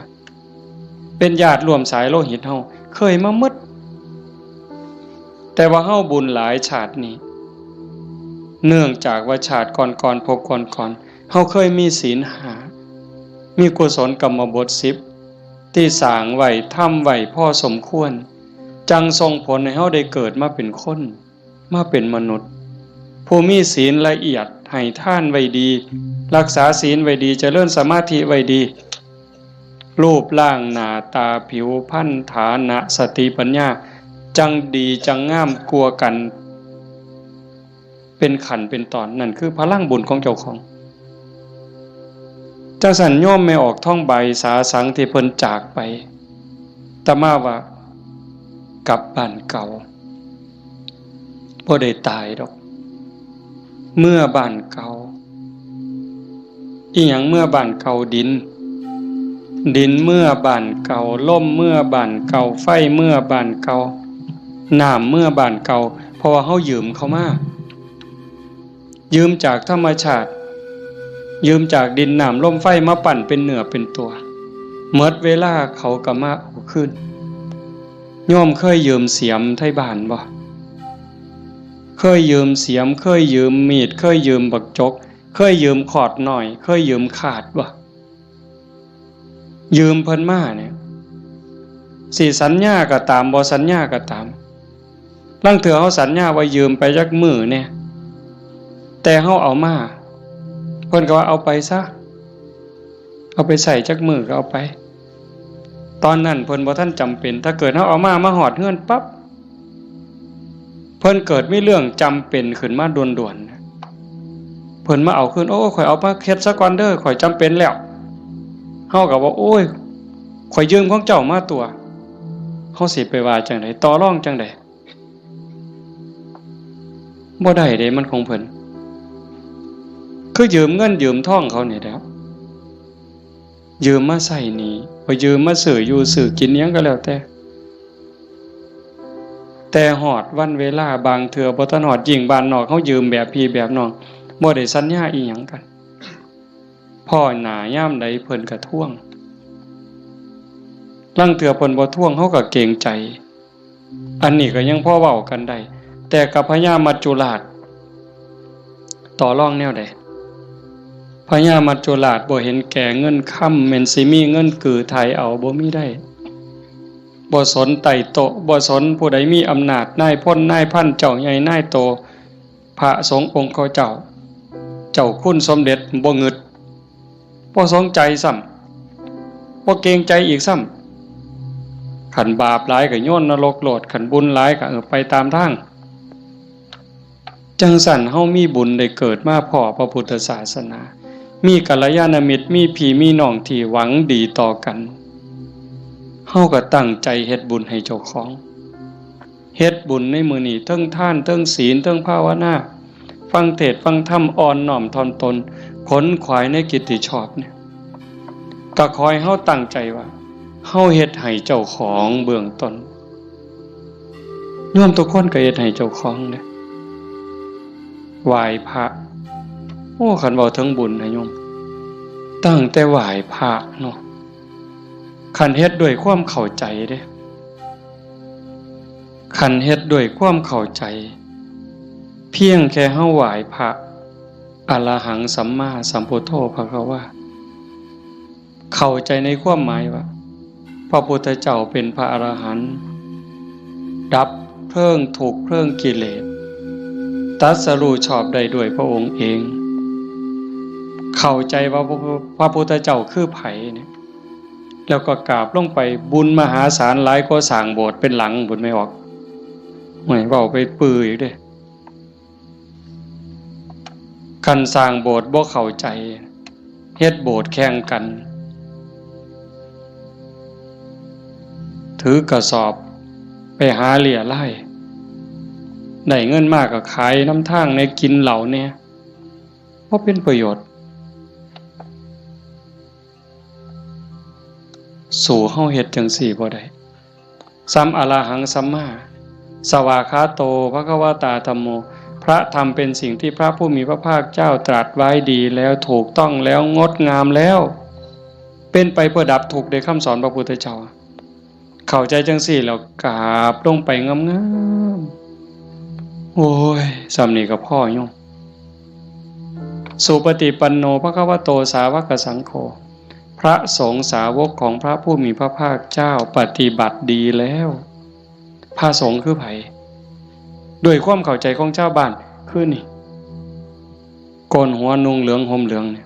เป็นญาติร่วมสายโลหิตเฮาเคยมาหมดแต่ว่าเฮาบุญหลายชาตินี้เนื่องจากว่าชาติก่อนๆพบก่อนเฮาเคยมีศีล5มีกุศลกรรมบท10ที่สร้างไว้ทำไว้พอสมควรจังส่งผลให้เฮาได้เกิดมาเป็นคนมาเป็นมนุษย์ผู้มีศีลละเอียดให้ทานไว้ดีรักษาศีลไว้ดีเจริญสมาธิไว้ดี รูปร่างหน้าตาผิวพรรณฐานะสติปัญญาจังดีจังงามกลัวกันเป็นขันเป็นตอนนั่นคือพลังบุญของเจ้าของเจ้าสัญโยมไม่ออกท่องใบสาสังที่เพิ่นจากไปแต่มาว่ากลับบ้านเก่าบ่ได้ตายดอกเมื่อบ้านเก่าอีหยังเมื่อบ้านเก่าดินเมื่อบ้านเก่าลมเมื่อบ้านเก่าไฟเมื่อบ้านเก่าน้ำเมื่อบ้านเก่าเพราะว่าเฮายืมเขามายืมจากธรรมชาติยืมจากดินน้ำลมไฟมาปั่นเป็นเนื้อเป็นตัวเมื่อเวลาเขาก็มาเอาขึ้นโยมเคยยืมเสียมไทบ้านบ่เคยยืมเสียมเคยยืมมีดเคยยืมบักจกเคยยืมขอดหน่อยเคยยืมขาดบ่ยืมเพิ่นมาเนี่ยสิสัญญาก็ตามบ่สัญญาก็ตามลางเทื่อเฮาสัญญาว่ายืมไปจักมื้อเนี่ยแต่เฮาเอามาเพิ่นก็ว่าเอาไปซะเอาไปใส่จักมื้อก็เอาไปตอนนั้นเพิ่นบ่ทันจำเป็นถ้าเกิดเฮาเอามาฮอดเฮือนปั๊บเพิ่นเกิดมีเรื่องจำเป็นขึ้นมาด่วนๆเพิ่นมาเอาขึ้นโอ้ข่อยเอามาเฮ็ดซะก่อนเด้อข่อยจำเป็นแล้วเฮาก็ว่าโอ้ยข่อยยืมของเจ้ามาตัวเฮาสิไปว่าจังได๋ต่อรองจังได๋บ่ได้เด้มันของเพิ่นคือยืมเงินยืมทองเขานี่แหละยืมมาใช้หนี้บ่ยืมมาซื้ออยู่ซื้อกินหยังก็แล้วแต่ฮอดวันเวลาบางเทื่อบ่ทันฮอดยิ่งบ้านนอกเฮายืมแบบพี่แบบน้องบ่ได้สัญญาอีหยังกันพ่อหน้ายามใดเพิ่นก็ทวงลางเทื่อเพิ่นบ่ทวงเฮาก็เกรงใจอันนี้ก็ยังพอเว้ากันได้แต่กับพญามัจจุราชต่อรองแนวใดพญามัจจุราชบ่เห็นแก่เงินค่ำแม่นสิมีเงินกือไทยเอาบ่มีได้บ่สนไต่โตบ่สนผู้ใดมีอำนาจนายพลนายพันเจ้าใหญ่นายโตพระสงฆ์องค์เขาเจ้าคุณสมเด็จบ่งึดบ่สนใจซ้ำบ่เกรงใจอีกซ้ำขันบาปหลายก็โยนนรกโลดขันบุญหลายก็ไปตามทางจังสั่นเฮามีบุญได้เกิดมาพ้อพระพุทธศาสนามีกัลยาณมิตรมีพี่มีน้องที่หวังดีต่อกันเฮาก็ตั้งใจเฮ็ดบุญให้เจ้าของเฮ็ดบุญในมื้อนี้เทิงทานเทิงศีลเทิงภาวนาฟังเทศน์ฟังธรรมอ่อนน้อมถ่อมตนขนขวายในกิตติชอบเนี่ยก็ขอให้เฮาตั้งใจว่าเฮาเฮ็ดให้เจ้าของเบื้องต้นโยมทุกคนก็เฮ็ดให้เจ้าของเด้ไหว้พระโอ้คันเว้าถึงบุญนะโยมตั้งแต่ไหว้พระเนาะคันเฮ็ดด้วยความเข้าใจเด้คันเฮ็ดด้วยความเข้าใจเพียงแค่เฮาไหว้พระอรหังสัมมาสัมพุทโธภควาเข้าใจในความหมายว่าพระพุทธเจ้าเป็นพระอรหันต์ดับเพลิงทุกข์เพลิงกิเลสตรัสรู้ชอบได้ด้วยพระองค์เองเข้าใจว่าพระพุทธเจ้าคือไผเนี่ยแล้วก็กราบลงไปบุญมหาศาลหลายกว่าสร้างโบสถ์เป็นหลังบุญไม่ออกไม่เว้าไปปื้ออีกเด้คันสร้างโบสถ์บ่เข้าใจเฮ็ดโบสถ์แข่งกันถือกระสอบไปหาเหลี่ยไล่ได้เงินมากก็ขายน้ำทางในกินเหล่าเนี่ยเพราะเป็นประโยชน์สู่เฮาเฮ็ดจังซี่บ่ได้สัมอรหังสัมมาสวากขาโตภควตาธัมโมพระธรรมเป็นสิ่งที่พระผู้มีพระภาคเจ้าตรัสไว้ดีแล้วถูกต้องแล้วงดงามแล้วเป็นไปเพื่อดับทุกข์ในคำสอนพระพุทธเจ้าเข้าใจจังซี่แล้วกราบลงไปงามๆโอ้ยสำนี้ก็พ่อโยมสุปฏิปันโนภควโตสาวกสังโฆพระสงฆ์สาวกของพระผู้มีพระภาคเจ้าปฏิบัติดีแล้วพระสงฆ์คือไผด้วยความเข้าใจของชาวบ้านคือนี่โกนหัวนุ่งเหลืองห่มเหลืองเนี่ย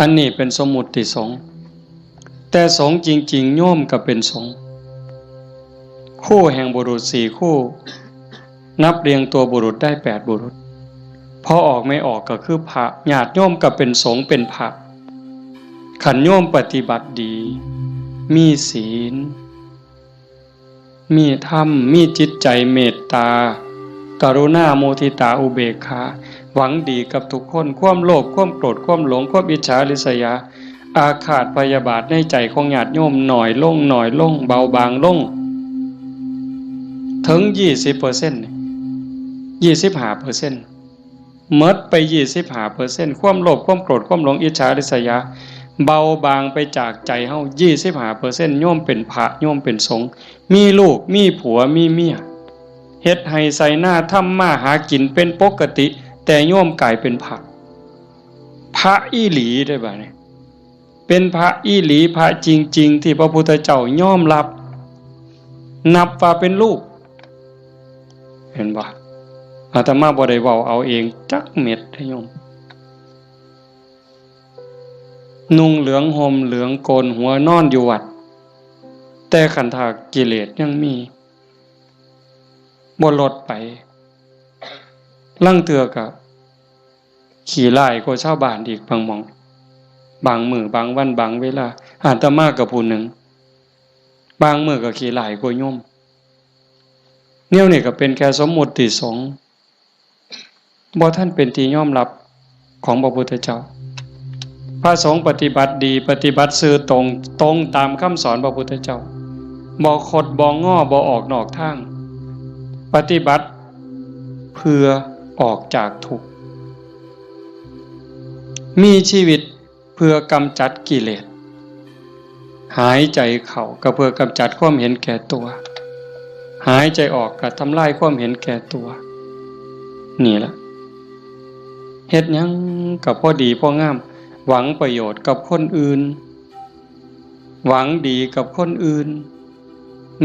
อันนี้เป็นสมมุติสงฆ์แต่สงฆ์จริงๆโยมก็เป็นสงฆ์คู่แห่งบุรุษ4คู่นับเรียงตัวบุรุษได้8บุรุษพอออกไม่ออกก็คือพระญาติโยมก็เป็นสงฆ์เป็นพระขันโยมปฏิบัติดีมีศีลมีธรรมมีจิตใจเมตตากรุณาโมทิตาอุเบกขาหวังดีกับทุกคนความโลภความโกรธความหลงความอิจฉาริษยาอาฆาตพยาบาทในใจของญาติโยมหน่อยลงเบาบางลงถึง 20% 25%หมดไป 25% ความโลภความโกรธความหลงอิจฉาริษยาเบาบางไปจากใจเฮา 25% โยมเป็นพระโยมเป็นสงฆ์มีลูกมีผัวมีเมียเฮ็ดให้ใส่หน้าทำมาหากินเป็นปกติแต่โยมกลายเป็นพระอีหลีได้บ่เนี่ยเป็นพระอีหลีพระจริงๆที่พระพุทธเจ้ายอมรับนับว่าเป็นลูกเห็นบ่อาตมาบ่ได้เว้าเอาเองจักเม็ดให้โยมนุ่งเหลืองห่มเหลืองโกนหัวนอนอยู่วัดแต่ขันธกิเลสยังมีบ่ลดไปลังเทื่อก็ขี่ไล่กว่าชาวบ้านอีกบางหม่องบางมื้อบางวันบางเวลาอาตมากับผู้หนึ่งบางมื้อก็ขี่ไล่กว่าโยมเนี่ยนี่ก็เป็นแค่สมมุติสงฆ์บ่ท่านเป็นที่ยอมรับของพระพุทธเจ้าพระสงฆ์ปฏิบัติดีปฏิบัติซื่อตรงตามคำสอนพระพุทธเจ้าบ่คดบ่ง้อบ่ออกนอกทางปฏิบัติเพื่อออกจากทุกข์มีชีวิตเพื่อกำจัดกิเลสหายใจเข้าก็เพื่อกำจัดความเห็นแก่ตัวหายใจออกก็ทำลายความเห็นแก่ตัวนี่ล่ะเฮ็ดหยังก็พอดีพองามหวังประโยชน์กับคนอื่นหวังดีกับคนอื่น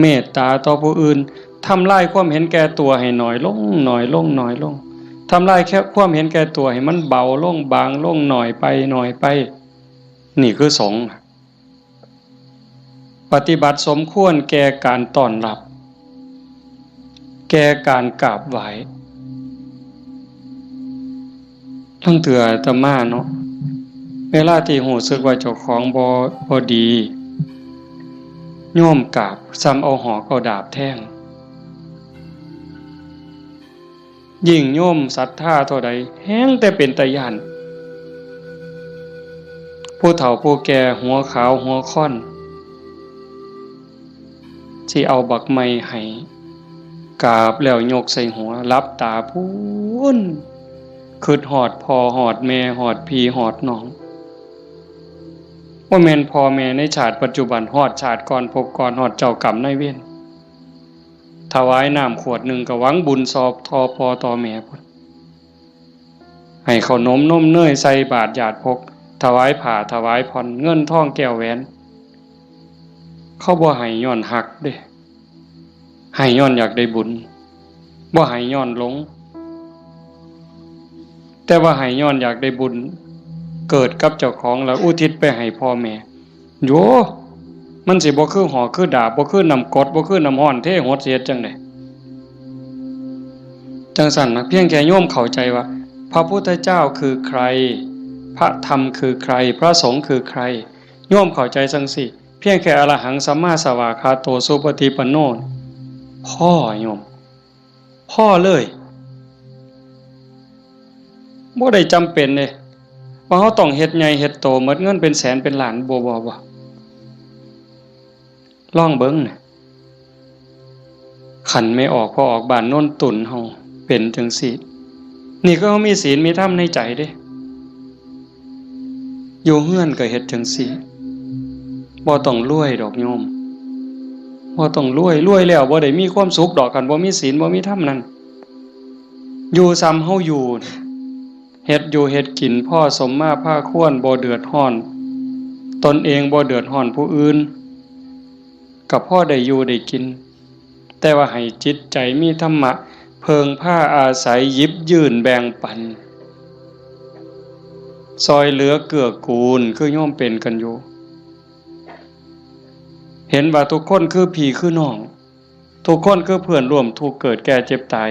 เมตตาต่อผู้อื่นทำลายความเห็นแก่ตัวให้น้อยลงทำลายแค่ความเห็นแก่ตัวให้มันเบาลงบางลงหน่อยไปนี่คือสงฆ์ปฏิบัติสมควรแก่การต้อนรับแก่การกราบไหว้ทั้งเถื่ออาตมาเนาะเวลาที่หูสึกว่าเจ้าของบ่ดีโยมกราบซ้ำเอาหอกเอาดาบแทงยิ่งโยมศรัทธาเท่าใดแห้งแต่เป็นตาย้านผู้เฒ่าผู้แก่หัวขาวหัวค่อนสิเอาบักไม้ให้กราบแล้วยกใส่หัวรับตาพูนคิดฮอดพ่อฮอดแม่ฮอดพี่ฮอดน้องว่าแม่นพ่อแม่ในชาติปัจจุบันฮอดชาติก่อนพบก่อนฮอดเจ้ากรรมนายเวรถวายน้ำขวดหนึ่งก็หวังบุญสอบทอพอต่อแม่พุ่นให้ขนมนมเนยใส่บาตรญาติพกถวายผ้าถวายผ่อนเงินทองแก้วแหวนเขาบ่ให้ย้อนหักเด้ให้ย้อนอยากได้บุญบ่ให้ย้อนหลงแต่ว่าให้ย้อนอยากได้บุญเกิดกับเจ้าของแล้วอุทิศไปให้พ่อแม่โยมันสิบ่คือหอกคือดาบบ่คือน้ำกรดบ่คือน้ำร้อนเทหดเสียจังได๋จังซั่นนะเพียงแค่โยมเข้าใจว่าพระพุทธเจ้าคือใครพระธรรมคือใครพระสงฆ์คือใครโยมเข้าใจจังซี่เพียงแค่อรหังสัมมาสัมพุทธโตสุปฏิปันโนพ่อโยมพ่อเลยบ่ได้จำเป็นเด้ว่าเฮาต้องเฮ็ดใหญ่เฮ็ดโตหมดเงินเป็นแสนเป็นล้านบ่ลองเบิ่งน่ะขันไม่ออกพอออกบ้านโน่นตุ่นเฮาเป็นจังซี่นี่ก็เฮามีศีลมีธรรมในใจเด้อยู่เฮือนก็เฮ็ดจังซี่บ่ต้องรวยดอกโยมบ่ต้องรวยแล้วบ่ได้มีความสุขดอกกันบ่มีศีลบ่มีธรรมนั่นอยู่ซ้ำเฮาอยู่เฮ็ดอยู่เฮ็ดกินพ่อสมมาภาควรบ่เดือดร้อนตนเองบ่เดือดร้อนผู้อื่นก็พ่อได้อยู่ได้กินแต่ว่าให้จิตใจมีธรรมะเพิงผ้าอาศัยหยิบยื่นแบ่งปัน ซอยเหลือเกื้อกูลคือโยมเป็นกันอยู่เห็นว่าทุกคนคือพี่คือน้องทุกคนคือเพื่อนร่วมทุกข์เกิดแก่เจ็บตาย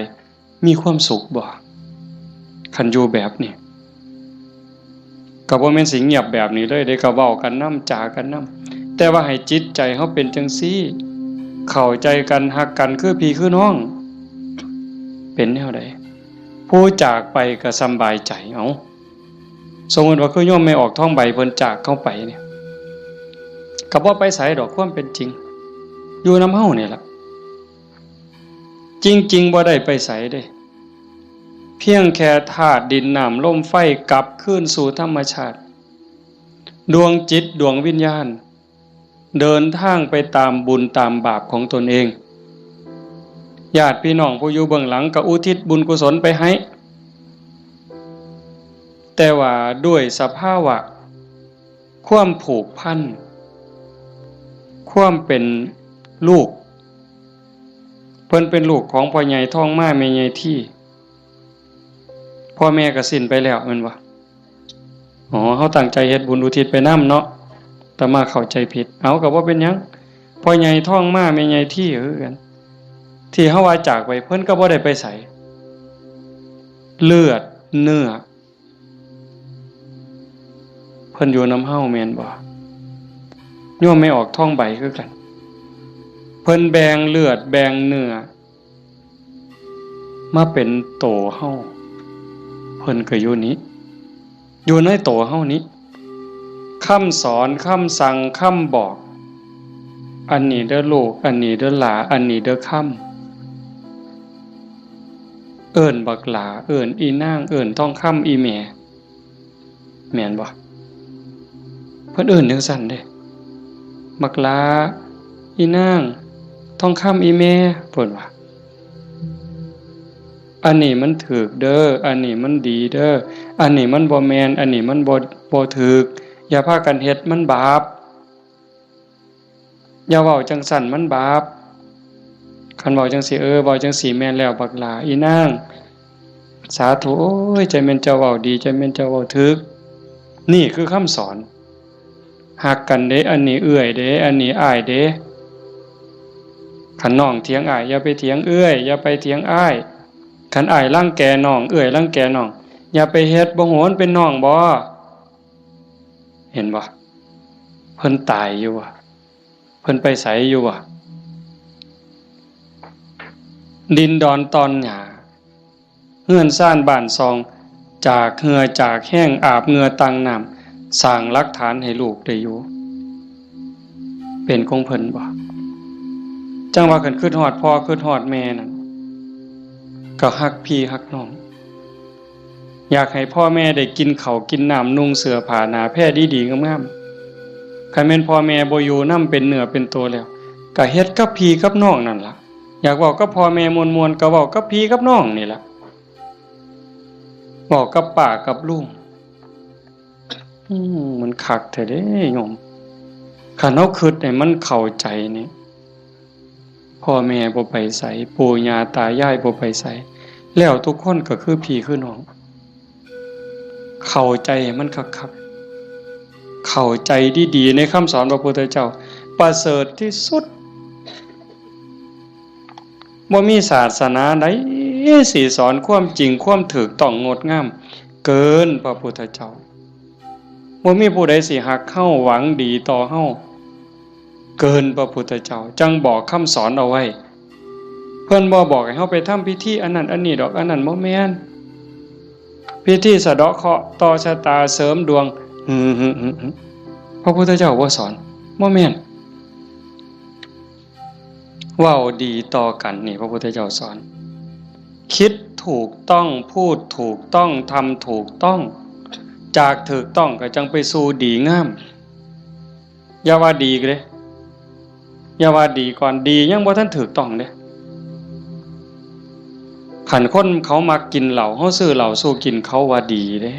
มีความสุขบ่คันอยู่แบบนี้ก็บ่แม่นสิเงียบแบบนี้เลยได้ก็เว้ากันนำจากันนำแต่ว่าให้จิตใจเฮาเป็นจังซี่เข้าใจกันฮักกันคือพี่คือน้องเป็นแนวใดผู้จากไปก็สำบายใจเอาสมมุติว่าคือโยมไม่ออกท้องใบเพิ่นจากเข้าไปเนี่ยก็บ่ไปไสดอกความเป็นจริงอยู่นำเฮานี่ล่ะจริงๆบ่ได้ไปไสเด้เพียงแค่ธาตุดินน้ำลมไฟกลับคืนสู่ธรรมชาติดวงจิตดวงวิญญาณเดินทางไปตามบุญตามบาปของตนเองญาติพี่น้องผู้อยู่เบื้องหลังก็อุทิศบุญกุศลไปให้แต่ว่าด้วยสภาวะความผูกพันความเป็นลูกเพิ่นเป็นลูกของพ่อใหญ่ท้องม้าแม่ใหญ่ที่พ่อแม่ก็สิ้นไปแล้วแม่นบ่อ๋อเฮาตั้งใจเฮ็ดบุญอุทิศไปนำเนาะแต่มาเข้าใจผิดเอาก็บ่เป็นหยังพ่อใหญ่ท้องม้าแม่ใหญ่ที่คือกันที่เฮาว่าจากไปเพิ่นก็บ่ได้ไปไสเลือดเนื้อเพิ่นอยู่นำเฮาแม่นบ่โยมไม่ออกท้องใบคือกันเพิ่นแบ่งเลือดแบ่งเนื้อมาเป็นโตเฮาเพิ่นก็อยู่นี้อยู่ในโตเฮานี้คำสอนคำสั่งคำบอกอันนี้เด้อลูกอันนี้เด้อหลาอันนี้เด้อคำเอิ้นบักหลาเอิ้นอีนางเอิ้นทองคำอีแม่แม่นบ่เพิ่นเอิ้นจังซั่นเด้บักหลาอีนางทองคำอีแม่เพิ่นว่าอันนี้มันถูกเด้ออันนี้มันดีเด้ออันนี้มันบ่แม่นอันนี้มันบ่ถูกอย่าพากันเฮ็ดมันบาปอย่าเว้าจังซั่นมันบาปคันเว้าจังซี่เว้าจังซี่แม่นแล้วบักหลาอีนางสาธุโอ้ยใจแม่นเจ้าเว้าดีใจแม่นเจ้าเว้าถูกนี่คือคำสอนฮักกันเด้อันนี้เอื้อยเด้อันนี้อ้ายเด้คันน้องเถียงอ้ายอย่าไปเถียงเอื้อยอย่าไปเถียงอ้ายคันอ้ายรังแกน้องเอื้อยรังแกน้องอย่าไปเฮ็ดบ่โหนเป็นน้องบ่เห็นบ่เพิ่นตายอยู่ว่ะเพิ่นไปไสอยู่ว่ะดินดอนตอนหญ้าเฮือนซ่านบ้านซองจากเหงื่อจากแห้งอาบเหงื่อตังน้ำสร้างหลักฐานให้ลูกได้อยู่เป็นของเพิ่นบ่จังว่าคันคิดฮอดพ่อคิดฮอดแม่นั่นก็ฮักพี่ฮักน้องอยากให้พ่อแม่ได้กินข้าวกินน้ำนุ่งเสื้อผ้าหน้าแพรดีๆงามๆคันแม่นพ่อแม่บ่อยู่นำเป็นเนื้อเป็นตัวแล้วก็เฮ็ดกับพี่กับน้องนั่นล่ะอยากเว้ากับพ่อแม่ม่วนๆก็เว้ากับพี่กับน้องนี่ล่ะเว้ากับป้ากับลุงมันคักแท้เด้โยมคันเฮาคิดให้มันเข้าใจนี่พ่อแม่บ่ไปไสปู่ย่าตายายบ่ไปไสแล้วทุกคนก็คือพี่คือน้องเข้าใจให้มันคักๆเข้าใจดีๆในคำสอนพระพุทธเจ้าประเสริฐที่สุดบ่มีศาสนาใดสิสอนความจริงความถูกต้องงดงามเกินพระพุทธเจ้าบ่มีผู้ใดสิฮักเฮาหวังดีต่อเฮาเกินพระพุทธเจ้าจังบอกคำสอนเอาไว้เพิ่นบ่บอกให้เฮาไปทำพิธีอันนั้นอันนี้ดอกอันนั้นบ่แม่นพิธีสะเดาะเคราะห์ต่อชะตาเสริมดวงพระพุทธเจ้าบ่สอนบ่แม่นเว้าดีต่อกันนี่พระพุทธเจ้าสอนคิดถูกต้องพูดถูกต้องทำถูกต้องจากถูกต้องก็จังไปสู่ดีงามอย่าว่าดีเด้อย่าว่าดีก่อนดียังบ่ทันถูกต้องเด้คันคนเขามักกินเหล้าเฮาซื้อเหล้าสู้กินเขาว่าดีเด้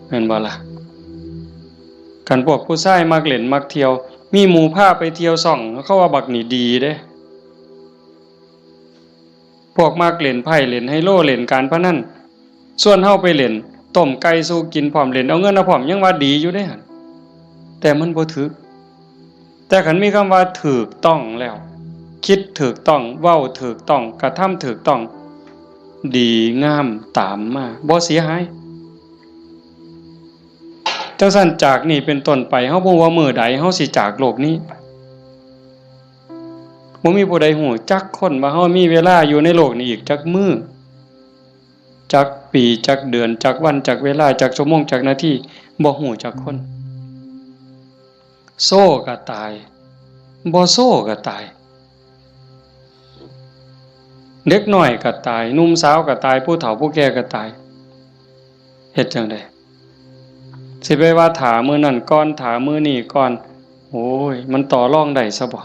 แม่นบ่ล่ะคันพวกผู้ชายมักเล่นมักเที่ยวมีหมู่พาไปเที่ยวซ่องเขาว่าบักนี่ดีเด้พวกมักเล่นไพ่เล่นไฮโลเล่นการพนันส่วนเฮาไปเล่น ต้มไก่สู้กินพร้อมเล่นเอาเงินเอาพร้อมยังว่าดีอยู่เด้หั่นแต่มันบ่ถูกแต่คันมีคำว่าถูกต้องแล้วคิดถูกต้องเว้าถูกต้องกระทำถูกต้องดีงามตามมาบ่เสียหายจังซั่นจากนี้เป็นต้นไปเฮาบ่ว่ามื้อใดเฮาสิจากโลกนี้บ่มีผู้ใดฮู้จักคนว่าเฮามีเวลาอยู่ในโลกนี้อีกจักมื้อจักปีจักเดือนจักวันจักเวลาจักชั่วโมงจักนาทีบ่ฮู้จักคนโซ่ก็ตายบ่โซ่ก็ตายเด็กน้อยก็ตายหนุ่มสาวก็ตายผู้เฒ่าผู้แก่ก็ตายเฮ็ดจังได๋สิไปว่าถามื้อนั้นก่อนถามื้อนี้ก่อนโอ้ยมันต่อรองได้ซะบ่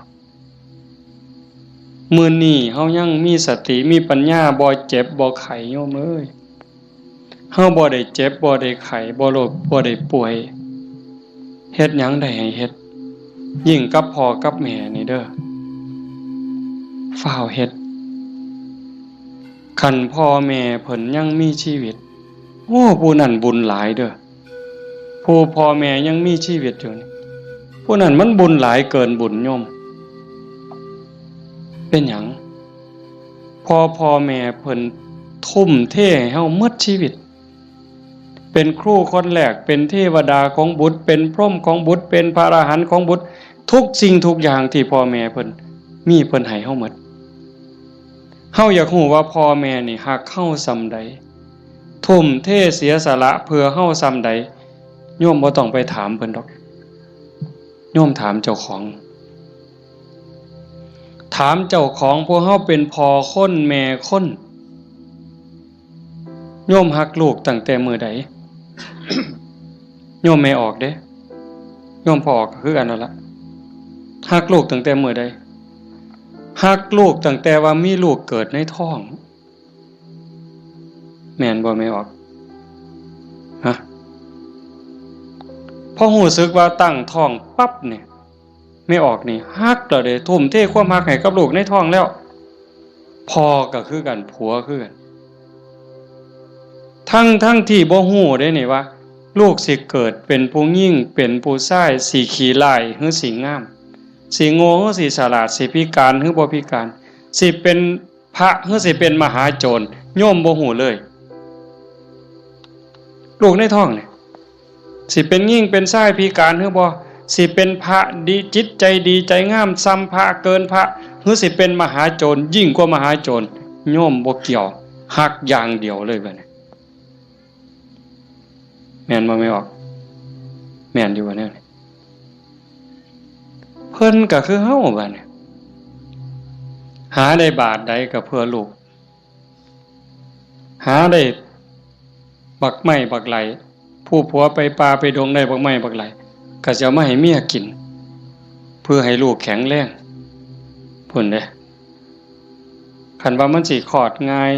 มื้อนี้เฮายังมีสติมีปัญญาบ่เจ็บบ่ไข้โยมเอ้ยเฮาบ่ได้เจ็บบ่ได้ไข้บ่โรคบ่ได้ป่วยเฮ็ดหยังได้ให้เฮ็ดยิ่งกับพ่อกับแม่นี่เด้อฟ้าวเฮ็ดคันพ่อแม่เพิ่นยังมีชีวิตโอ้ผู้นั้นบุญหลายเด้อผู้พ่อแม่ยังมีชีวิตอยู่นี่ผู้นั้นมันบุญหลายเกินบุญโยมเป็นหยังพ่อแม่เพิ่นทุ่มเทให้เฮาหมดชีวิตเป็นครูคนแรกเป็นเทวดาของบุตรเป็นพรหมของบุตรเป็นพระอรหันต์ของบุตรทุกสิ่งทุกอย่างที่พ่อแม่เพิ่นมีเพิ่นให้เฮาหมดเฮาอยากรู้ว่าพ่อแม่นี่ฮักเฮาส่ำใดทุ่มเทเสียสละเพื่อเฮาส่ำใดโยมบ่ต้องไปถามเพิ่นดอกโยมถามเจ้าของถามเจ้าของพวกเฮาเป็นพ่อคนแม่คนโยมฮักลูกตั้งแต่มื้อใด โยมไม่ออกเด้โยมพ่อออกก็คือกันนั่นล่ะฮักลูกตั้งแต่มื้อใดฮักลูกตั้งแต่ว่ามีลูกเกิดในท้องแม่นบ่ไม่ออกฮะพอรู้สึกว่าตั้งท้องปั๊บเนี่ยไม่ออกนี่ฮักแล้วเด้ทุ่มเทความฮักให้กับลูกในท้องแล้วพ่อก็คือกันผัวคือกันทั้งที่บ่ฮู้เด้นี่ว่าลูกสิเกิดเป็นผู้หญิงเป็นผู้ชายสิขี้ร้ายหรือสิงามสิโง่หรือสิฉลาดสิพิการหรือบ่พิการสิเป็นพระหรือสิเป็นมหาโจรโยมบ่ฮู้เลยลูกในท้องนี่สิเป็นหญิงเป็นชายพิการหรือบ่สิเป็นพระดีจิตใจดีใจงามซ้ำพระเกินพระหรือสิเป็นมหาโจรยิ่งกว่ามหาโจรโยมบ่เกี่ยวฮักอย่างเดียวเลยบัดนี้แม่นบ่ไม่ออกแม่นอยู่ว่าแนวนี้เพิ่นก็คือเฮาบัดนี้หาได้บาทใดก็เพื่อลูกหาได้บักไม้บักไหลผู้ผัวไปป่าไปดงได้บักไม้บักไหลก็จะมาให้เมียกินเพื่อให้ลูกแข็งแรงพุ่นเด้คันว่ามันสิคลอดง่าย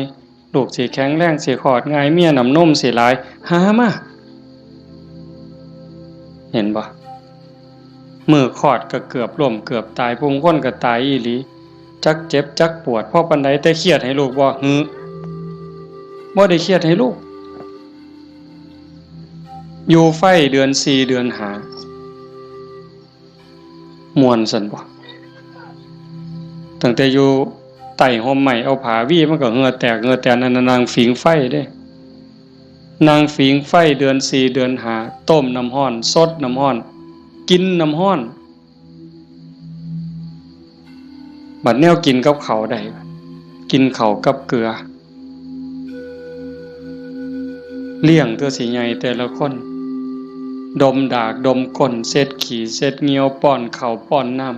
ลูกสิแข็งแรงสิคลอดง่ายเมียน้ำนมสิหลายหามาเห็นบ่มือคลอดก็เกือบล้มเกือบตายผู้คนก็ตายอีหลีจักเจ็บจักปวดเพราะปานใดแต่เครียดให้ลูกบ่บ่ได้เครียดให้ลูกอยู่ไฟเดือน4เดือน5ม่วนซั่นบ่ตั้งแต่อยู่ใต้ห่มไม้เอาผ้าวี่มันก็เหงื่อแตกเหงื่อแตนนั่นนางฝิงไฟเด้นางฝิงไฟเดือน4เดือน5ต้มน้ำร้อนสดน้ำร้อนกินน้ำร้อนบัดแนวกินกับข้าวได้กินข้าวกับเกลือเลี้ยงตัวสิใหญ่แต่ละคนดมดากดมก้นเช็ดขี้เช็ดเหงียวป้อนข้าวป้อนน้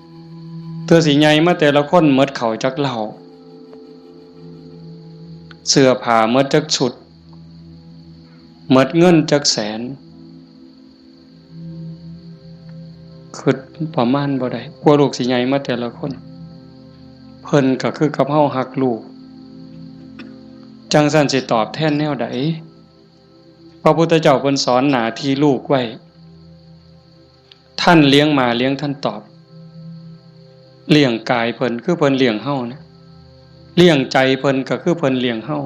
ำเธอสิใหญ่มาแต่ละคนหมดข้าวจักเหล้าเสื้อผ้าหมดจักชุดหมดเงินจักแสนคือประมาณบ่ได้กลัวลูกสิใหญ่มาแต่ละคนเพิ่นก็คือกับเฮาฮักลูกจังซั่นสิตอบแทนแนวใดพระพุทธเจ้าเพิ่นสอนหน้าที่ลูกไว้ท่านเลี้ยงมาเลี้ยงท่านตอบเลี้ยงกายเพิ่นคือเพิ่นเลี้ยงเฮานะเลี้ยงใจเพิ่นก็คือเพิ่นเลี้ยงเฮา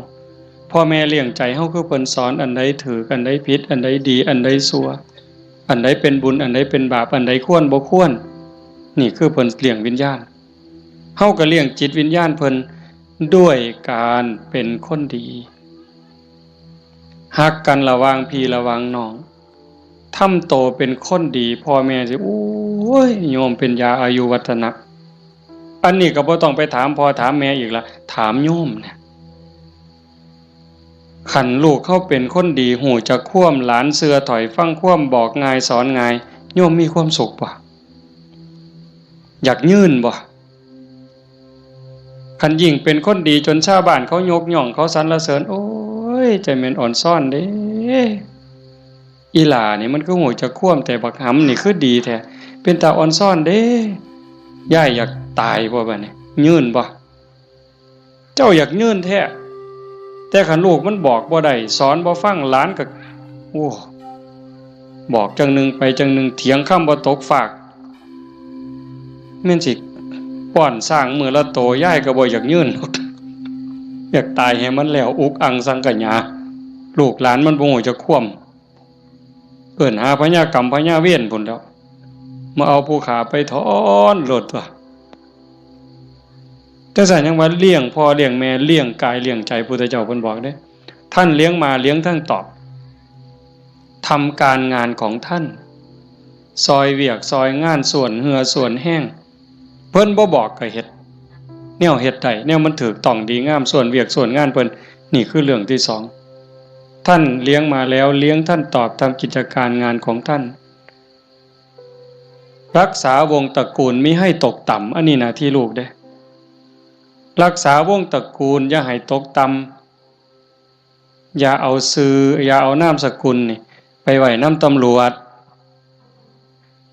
พ่อแม่เลี้ยงใจเฮาคือเพิ่นสอนอันใดถืออันใดผิดอันใดดีอันใดชั่วอันใดเป็นบุญอันใดเป็นบาปอันใดควรบ่ควรนี่คือเพิ่นเลี้ยงวิญญาณเฮาก็เลี้ยงจิตวิญญาณเพิ่นด้วยการเป็นคนดีฮักกันระหว่างพี่ระหว่างน้องทำโตเป็นคนดีพ่อแม่สิโอ้ยโยมเป็นยาอายุวัฒนะอันนี้ก็บ่ต้องไปถามพ่อถามแม่อีกละถามโยมเนี่ยขันลูกเขาเป็นคนดีหูจะคว่ำหลานเสือถอยฟังคว่ำบอกง่ายสอนง่ายโยมมีความสุขบ่อยากยื่นบ่ขันยิ่งเป็นคนดีจนชาวบ้านเขายกย่องเขาสรรเสริญโอ้ยใจแม่นอ่อนซ่อนเด้อีหล่านี่มันก็หูจะคว่ำแต่บักหำนี่คือดีแท้เป็นตาอ่อนซ่อนเด้ย่ายอยากตายบ่บัดนี้ยื่นบ่เจ้าอยากยื่นแท้แต่ขันลูกมันบอกบ่ได้สอนบ่ฟังหลานก็โอ้บอกจังหนึ่งไปจังหนึ่งเถียงคำบ่ตกฝากแม่นสิป้อนสร้างมือละโตย่ายก็บ่อยากยื่นอยากตายให้มันแล้วอุกอังสังกะญาลูกหลานมันบ่ฮู้จะคว่ำเอิ้นหาพญากรรมพญาเวรพุ่นแล้วมาเอาผู้ขาไปถอนโลดตัวแต่สั่นยังว่าเลี้ยงพ่อเลี้ยงแม่เลี้ยงกายเลี้ยงใจพุทธเจ้าเพิ่นบอกเด้ท่านเลี้ยงมาเลี้ยงทั้งตอบทำการงานของท่านซอยเวียกซอยงานส่วนเหือส่วนแห้งเพิ่นบ่บอกก็เฮ็ดแนวเฮ็ดได้แนวมันถูกต้องดีงามส่วนเวียกส่วนงานเพิ่นนี่คือเรื่องที่2ท่านเลี้ยงมาแล้วเลี้ยงท่านตอบทำกิจการงานของท่านรักษาวงตระกูลมิให้ตกต่ำอันนี้หน้าที่ลูกเด้รักษาวงตระกูลอย่าให้ตกต่ำอย่าเอาชื่ออย่าเอานามสกุลนี่ไปไว้นำตำรวจ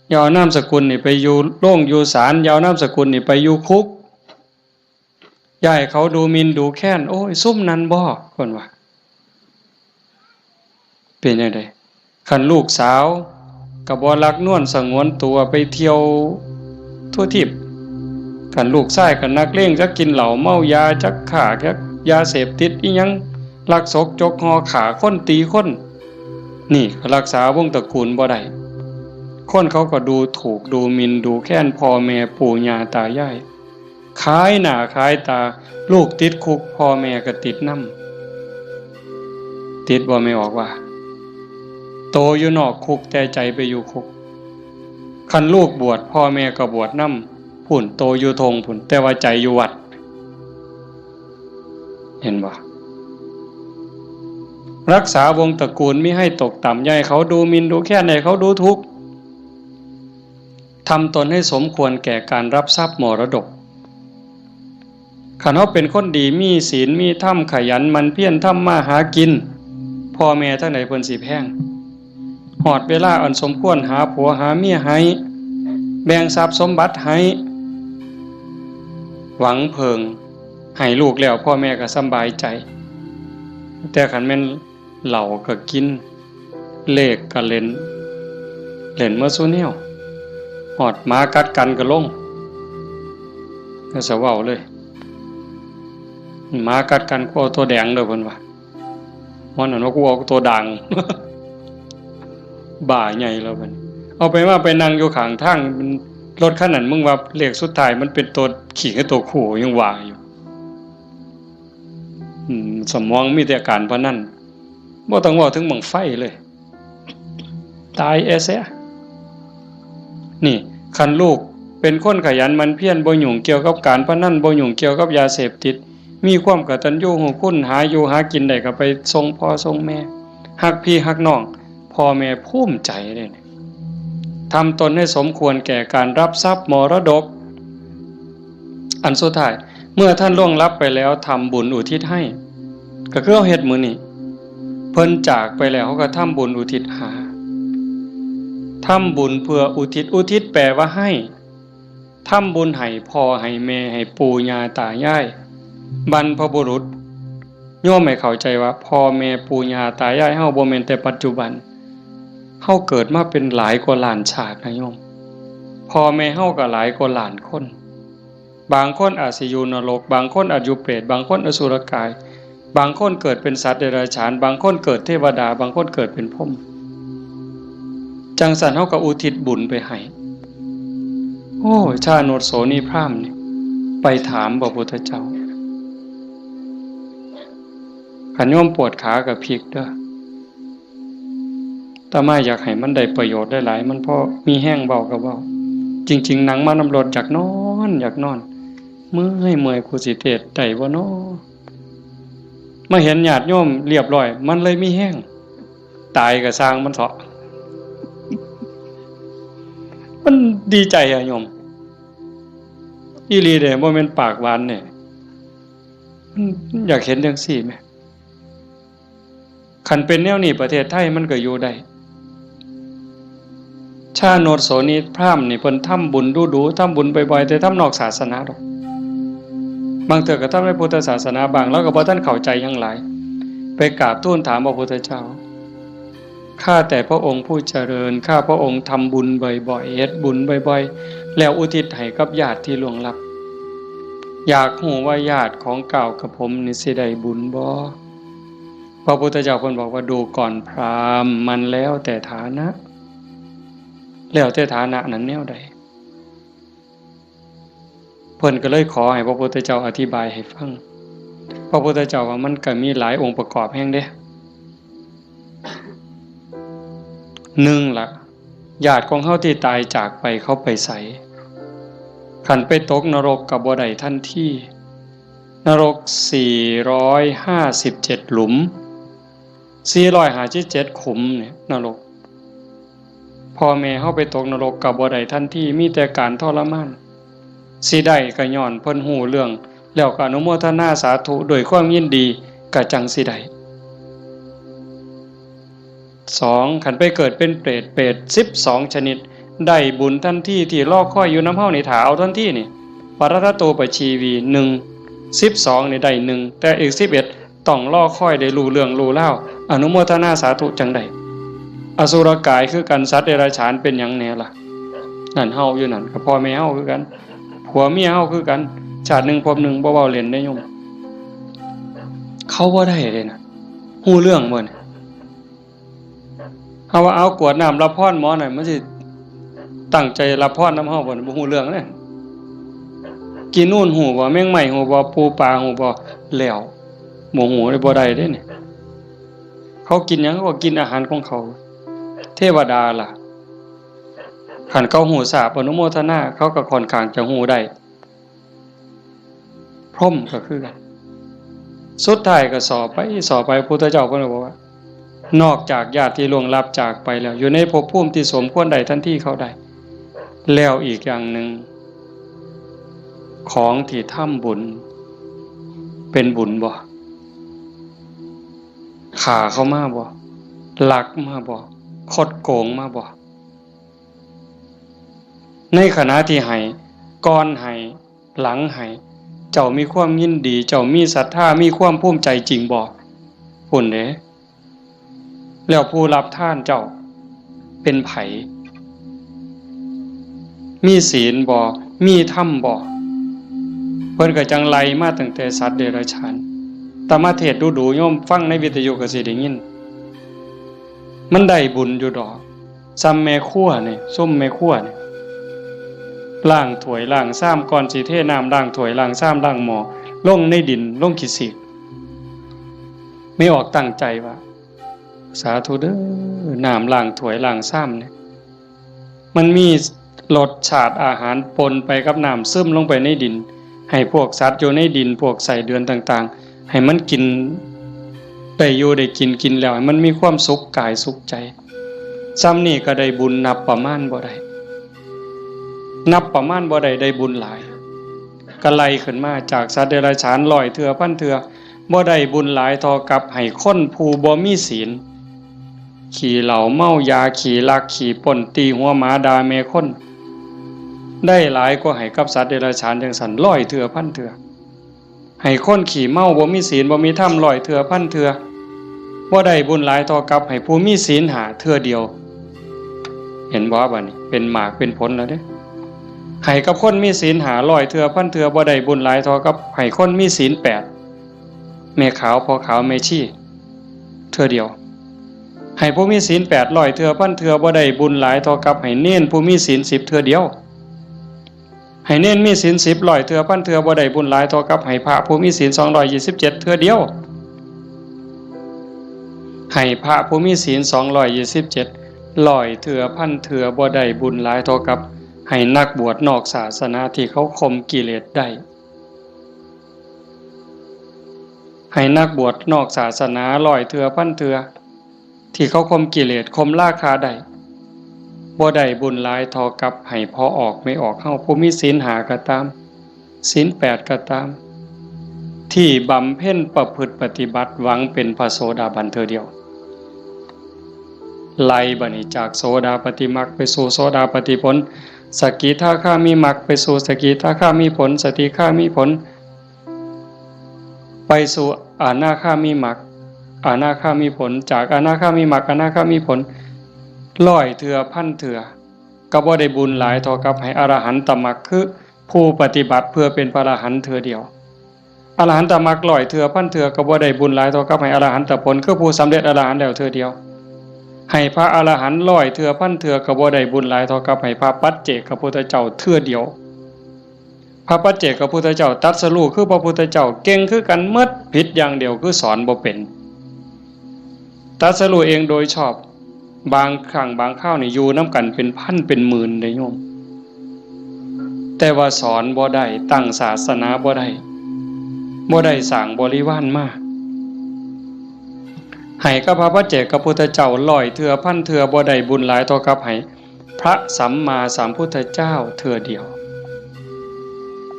อย่าเอานามสกุลนี่ไปอยู่โรงอยู่ศาลอย่าเอานามสกุลนี่ไปอยู่คุกอย่าให้เขาดูหมิ่นดูแค้นโอ้ยซุ่มนั้นบ่เพิ่นว่าเป็นจังได๋คันลูกสาวก็บ่รักนวลสงวนตัวไปเที่ยวทั่วทิพย์คันลูกชายก็นักเลงจักกินเหล้าเมายาจักฆ่าจักยาเสพติดอีหยังลักศกจกหอขาคนตีคนนี่ก็รักษาวงตระกูลบ่ได้คนเขาก็ดูถูกดูหมิ่นดูแค้นพ่อแม่ปู่ย่าตายายขายหน้าขายตาลูกติดคุกพ่อแม่ก็ติดนำติดบ่ไม่ออกว่าโตอยู่นอกคุกแต่ใจไปอยู่คุกคันลูกบวชพ่อแม่ก็บวชนำพุ่นโตอยู่ทงพุ่นแต่ว่าใจอยู่วัดเห็นบ่รักษาวงตระกูลมิให้ตกต่ำอย่าให้เขาดูหมิ่นดูแค้นให้เขาดูทุกข์ทำตนให้สมควรแก่การรับทรัพย์มรดกคันเฮาเป็นคนดีมีศีลมีธรรมขยันมันเพียรทำมาหากินพ่อแม่ทั้งหลายเพิ่นสิแพงฮอดเวลาอันสมควรหาผัวหาเมียให้แบ่งทรัพย์สมบัติให้หวังเพิงให้ลูกแล้วพ่อแม่ก็สำบายใจแต่คันแม่นเหล้าก็กินเลขก็เล่นเมื่อซุแนวฮอดหมากัดกันก็ลงก็สะเว้าเลยหมากัดกันกูเอาตัวแดงเด้อเพิ่นว่ามันนั่นว่ากูเอาตัวด่าง บ่าใหญ่แล้วเพิ่นเอาไปว่าไปนั่งอยู่ข้างทางรถคันนั้นมึงว่าเลขสุดท้ายมันเป็นตัวขี่กับตัวคู่ยังว่าอยู่สมองมีแต่การพนันบ่ต้องเว้าถึงบังไฟเลยตายแซ่นี่คันลูกเป็นคนขยันมันเพียรบ่ยุ่งเกี่ยวกับการพนันบ่ยุ่งเกี่ยวกับยาเสพติดมีความกตัญญูรู้คุณหาอยู่หากินได้ก็ไปส่งพ่อส่งแม่ฮักพี่ฮักน้องพ่อแม่ภูมิใจเลยทำตนให้สมควรแก่การรับทรัพย์มรดกอันสุดท้ายเมื่อท่านล่วงลับไปแล้วทำบุญอุทิศให้ก็คือเอาเฮ็ดมื้อนี้เพิ่นจากไปแล้วเขาก็ทำบุญอุทิศหาทำบุญเพื่ออุทิศแปลว่าให้ทำบุญให้พ่อให้แม่ให้ปู่ย่าตายายบรรพบุรุษโยมให้เข้าใจว่าพ่อแม่ปู่ย่าตายายเฮาบ่แม่นแต่ปัจจุบันเฮาเกิดมาเป็นหลายกว่าล้านชาตินะโยมพ่อแม่เฮาก็หลายกว่าล้านคนบางคนอาจสิอยู่นรกบางคนอาจอยู่เปรตบางคนอสุรกาย บางคนเกิดเป็นสัตว์เดรัจฉานบางคนเกิดเทวดาบางคนเกิดเป็นพรหมจังสันเฮาก็อุทิศบุญไปให้โอ้ชาโนดโสนีพราหมณ์นี่ไปถามพระพุทธเจ้าขันโยมปวดขากับพริกเด้อแต่มาอยากให้มันได้ประโยชน์ได้หลายมันเพราะมีแห้งเบากับเบาจริงๆหนังมานำรดอยากนอนเมื่อยกูสิเทศได้บ่น้อมาเห็นญาติโยมเรียบร้อยมันเลยมีแห้งตายก็สร้างมันเถาะมันดีใจอะโยมอีหลีเด้บ่แม่นปากหวานเนี่ยมันอยากเห็นจังซี่แหมคันเป็นแนวนี้ประเทศไทยมันก็อยู่ได้ชาโนดโสนีพราหมณ์นี่เพิ่นทำบุญดูๆทำบุญบ่อยๆแต่ทำนอกศาสนาดอกบางเทื่อก็ทำในพุทธศาสนาบางแล้วก็บ่ทันเข้าใจหยังหลายไปกราบทูลถามพระพุทธเจ้าข้าแต่พระองค์ผู้เจริญข้าพระองค์ทำบุญบ่อยๆเฮ็ดบุญบ่อยๆแล้วอุทิศให้กับญาติที่ล่วงลับอยากรู้ว่าญาติของเก่ากับผมนี่สิได้บุญบ่พระพุทธเจ้าเพิ่นบอกว่าดูก่อนพราหมณ์มันแล้วแต่ฐานะแล้วแต่ฐานะนั้นแนวใดเพิ่นก็เลยขอให้พระพุทธเจ้าอธิบายให้ฟังพระพุทธเจ้าว่ามันก็มีหลายองค์ประกอบแห่งเด้1ล่ะญาติของเฮาที่ตายจากไปเขาไปไสคันไปตกนรกก็บ่ได้ทันทีนรก457หลุม457ขุมเนี่ยนรกพ่อแม่เฮาไปตกนรกก็บ่ได้ทันทีมีแต่การทรมานสิได้ก็ย้อนเพิ่นฮู้เรื่องแล้วก็อนุโมทนาสาธุด้วยความยินดีก็จังสิได้2คันไปเกิดเป็นเปรต12ชนิดได้บุญทันทีที่รอคอยอยู่นำเฮานี่ถ้าเอาทันทีนี่ปรตโตปชีวี1 12นี่ได้1แต่อีก11ต้องรอคอยได้รู้เรื่องรู้ราวอนุโมทนาสาธุจังได๋อสุรกายคือกันสัตว์เดรัจฉานเป็นหยังแน่ล่ะนั่นเฮาอยู่นั่นก็พ่อแม่เฮาคือกันผัวเมียเฮาคือกันชาติหนึ่งภพหนึ่งบ่เว้าเล่นได้โยมเขาบ่ได้เลยนะฮู้เรื่องบ่เนี่ยเฮาว่าเอากวดน้ำรับพรหมอหน่อยมันสิตั้งใจรับพรนำเฮาบ่บ่ฮู้เรื่องเด้กินนู่นฮู้บ่แมงไหม้ฮู้บ่ปูปลาฮู้บ่แล้วบ่ฮู้ได้บ่ได้เด้นี่เขากินหยังก็กินอาหารของเขาเทวดาล่ะขันเขาหูสาบอนุโมทนาเขาก็ค่อนข้างจะหูได้พรหมก็คือกันสุดท้ายก็สอบไปพุทธเจ้าเพิ่นบอกว่านอกจากญาติที่ล่วงลับจากไปแล้วอยู่ในภพภูมิที่สมควรได้ทันทีเขาได้แล้วอีกอย่างหนึ่งของที่ทำบุญเป็นบุญบ่ขาเขามาบ่ลักมาบ่คดโกงมาบ่ในขณะที่ให้ก่อนให้หลังให้เจ้ามีความยินดีเจ้ามีศรัทธามีความภูมิใจจริงบ่พุ่นเด้แล้วผู้รับทานเจ้าเป็นไผมีศีลบ่มีธรรมบ่เพิ่นก็จังไล่มาตั้งแต่สัตว์เดรัจฉานตมาเทศน์ดูๆโยมฟังในวิทยุก็สิได้ยินมันได้บุญอยู่ดอกซ้ำแม่ครัวนี่ส้มแม่ครัวนี่ล้างถ้วยล้างซ้ำก่อนสิเทน้ำล้างถ้วยล้างซ้ำล้างหม้อลงในดินลงขี้สิกไม่ออกตั้งใจว่าสาธุเด้อน้ำล้างถ้วยล้างซ้ำเนี่ยมันมีรสชาติอาหารปนไปกับน้ำซึมลงไปในดินให้พวกสัตว์อยู่ในดินพวกไส้เดือนต่างๆให้มันกินได้อยู่ได้กินแล้วให้มันมีความสุขกายสุขใจซ้ำนี่ก็ได้บุญนับประมาณบ่ได้ได้บุญหลายก็ไล่ขึ้นมาจากสัตว์เดรัจฉาน100เทื่อพันเทื่อบ่ได้บุญหลายเท่ากับให้คนผู้บ่มีศีลขี่เหล้าเมายาขี่ลักขี่ป่นตีหัวหมาด่าแม่คนได้หลายกว่าให้กับสัตว์เดรัจฉานจังซั่น100เทื่อพันเทื่อให้คนขี่เมาบ่มีศีลบ่มีธรรม100เทื่อพันเทื่อบ่ได้บุญหลายเท่ากับให้ผู้มีศีล5เทื่อเดียวเห็นบ่บัดนี้เป็นหมากเป็นผลแล้วเด้ให้กับคนมีศีล500เทื่อพันเทื่อบ่ได้บุญหลายเท่ากับให้คนมีศีล8 แม่ขาวพ่อขาวแม่ชีเทื่อเดียวให้ผู้มีศีล800เทื่อพันเทื่อบ่ได้บุญหลายเท่ากับให้เน้นผู้มีศีล10เทื่อเดียวให้เน้นมีศีล10ร้อยเทื่อพันเทื่อบ่ได้บุญหลายเท่ากับให้พระผู้มีศีล227เทื่อเดียวให้พระผู้มีศีล227ร้อยเทื่อพันเทื่อบ่ได้บุญหลายเท่ากับให้นักบวชนอกศาสนาที่เขาข่มกิเลสได้ให้นักบวชนอกศาสนาร้อยเทื่อพันเทื่อที่เขาข่มกิเลสข่มราคะได้บ่ได้บุญหลายเท่ากับให้พอออกไม่ออกเฮาผู้มีศีล5ก็ตามศีล8ก็ตามที่บำเพ็ญประพฤติปฏิบัติหวังเป็นพระโสดาบันเทื่อเดียวไล่บัดนี้จากโสดาปัตติมรรคไปสู่โสดาปัตติผลสกิทาคามีมรรคไปสู่สกิทาคามีผลสติคามีผลไปสู่อนาคามีมรรคอนาคามีผลจากอนาคามีมรรคอนาคามีผลร้อยเทื่อพันเทื่อก็บ่ได้บุญหลายเท่ากับให้อรหันตมรรคคือผู้ปฏิบัติเพื่อเป็นพระอรหันต์เทื่อเดียวอรหันตมรรคร้อยเทื่อพันเทื่อก็บ่ได้บุญหลายเท่ากับให้อรหันตผลคือผู้สำเร็จอรหันต์แล้วเทื่อเดียวให้พระอรหันต์ร้อยเทื่อพันเทื่อก็บ่ได้บุญหลายเท่ากับให้พระปัจเจกพุทธเจ้าเทื่อเดียวพระปัจเจกพุทธเจ้าตรัสรู้คือพระพุทธเจ้าเก่งคือกันหมดผิดอย่างเดียวคือสอนบ่เป็นตรัสรู้เองโดยชอบบางครั้งบางคราวนี่อยู่นำกันเป็นพันเป็นหมื่นได้โยมแต่ว่าสอนบ่ได้ตั้งศาสนาบ่ได้สร้างบริวารมาให้กับพระปัจเจกพุทธเจ้าร้อยเทื่อพันเทื่อบ่ได้บุญหลายเท่ากับให้พระสัมมาสัมพุทธเจ้าเทื่อเดียว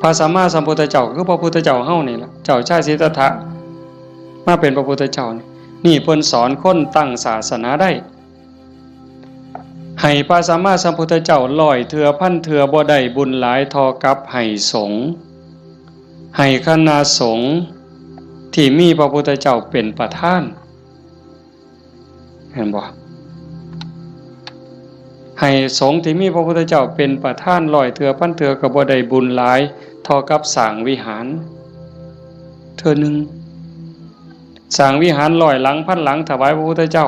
พระสัมมาสัมพุทธเจ้าคือพระพุทธเจ้าเฮานี่ล่ะเจ้าชายสิทธัตถะมาเป็นพระพุทธเจ้านี่เพิ่นสอนคนตั้งศาสนาได้ให้พระสัมมาสัมพุทธเจ้าร้อยเทื่อพันเทื่อบ่ได้บุญหลายเท่ากับให้สงฆ์ให้คณะสงฆ์ที่มีพระพุทธเจ้าเป็นประธานเห็นบ่ให้สงฆ์ที่มีพระพุทธเจ้าเป็นประธานร้อยเทื่อพันเทื่อก็บ่ได้บุญหลายเท่ากับสร้างวิหารเทื่อนึงสร้างวิหาร100หลังพันหลังถวายพระพุทธเจ้า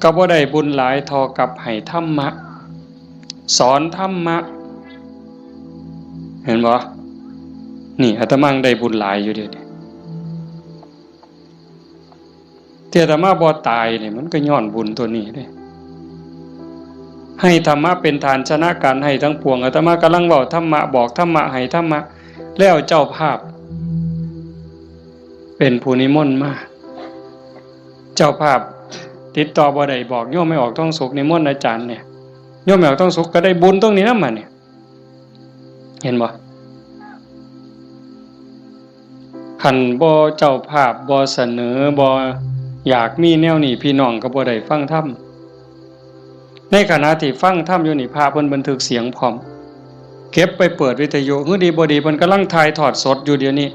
ก็บ่ได้บุญหลายเท่ากับให้ธรรมะสอนธรรมะเห็นบ่นี่อาตมาได้บุญหลายอยู่เดี๋ยวนี้ที่อาตมาบ่ตายนี่มันก็ย้อนบุญตัวนี้เด้ให้ธรรมะเป็นฐานชนะการให้ทั้งปวงอาตมากำลังเว้าธรรมะบอกธรรมะให้ธรรมะแล้วเจ้าภาพเป็นผู้นิมนต์มาเจ้าภาพติดต่อบ่ได้บอกโยมไม่ออกต้องสุขนิมนต์อาจารย์เนี่ยโยมไม่ออกต้องสุขก็ได้บุญตรงนี้นำมาเนี่ยเห็นบ่คันบ่เจ้าภาพบ่เสนอบ่อยากมีแนวนี้พี่น้องก็บ่ได้ฟังธรรมในขณะที่ฟังธรรมอยู่นี่พระเพิ่นบันทึกเสียงพร้อมเก็บไปเปิดวิทยุฮือดีบ่ดีเพิ่นกำลังถ่ายทอดสดอยู่เดี๋ยวนี้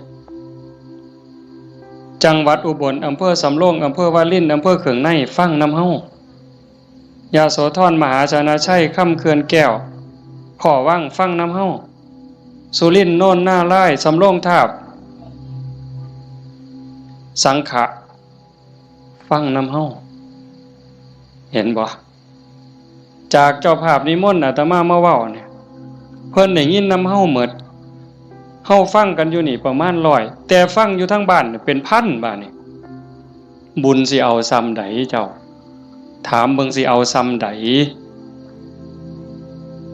จังหวัดอุบลอำเภอสำโรงอำเภอวารินอำเภอเขืองในฟังนำเฮายาโสธรมหาชนะชัยค่ำเขื่อนแก้วขอว่างฟังนำเฮาสุรินทร์โน่นหน้าไร่สำโรงทาบสังขะฟังนำเฮาเห็นบ่จากเจ้าภาพนิมนต์อาตมามาเว้าเนี่ยเพิ่นได้ยินนำเฮาหมดเฮาฟังกันอยู่นี่ประมาณ100แต่ฟังอยู่ทั้งบ้านเป็นพันบ้านนี่บุญสิเอาซ้ำใดเจ้าถามเบิ่งสิเอาซ้ำใด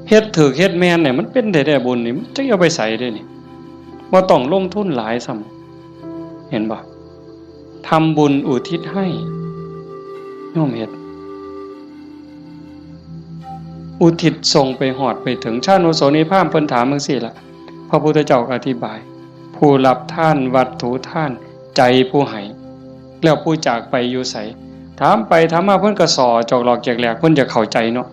เฮ็ดถูกเฮ็ดแม่นเนี่ยมันเป็นได้บุญนี่มันจะเอาไปใส่ได้นี่บ่ต้องลงทุนหลายซ้ำเห็นบ่ทำบุญอุทิศให้โยมเฮ็ดอุทิศส่งไปหอดไปถึงชาติโนโสนิพพานเพิ่นถามจังซี่ล่ะพระพุทธเจ้าอธิบายผู้รับท่านวัตถุท่านใจผู้ให้แล้วผู้จากไปอยู่ไสถามไปถามมาเพิ่นก็สอจอกหลอกแจกแหลกเพิ่นจะเข้าใจเนาะ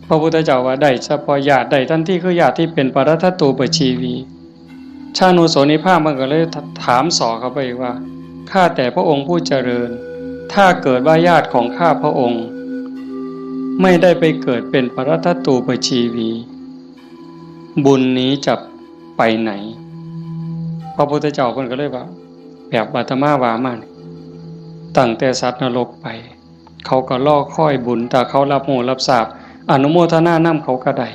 พระพุทธเจ้าว่าได้เฉพาะญาติได้ทันทีคือญาติที่เป็นปรัตถตูปชีวีชาโนโสนิพพานมันก็เลยถามสอเข้าไปว่าข้าแต่พระองค์ผู้เจริญถ้าเกิดว่าญาติของข้าพระองค์ไม่ได้ไปเกิดเป็นปรัตถตูปชีวีบุญนี้จะไปไหนพ ระพุทธเจ้าเพิ่นก็เลยว่าแบบอาตมาว่ามาตั้งแต่สัตว์นรกไปเขาก็รอคอยบุญถ้าเขารับรู้รับทราบอนุโมทนานำเขาก็ได้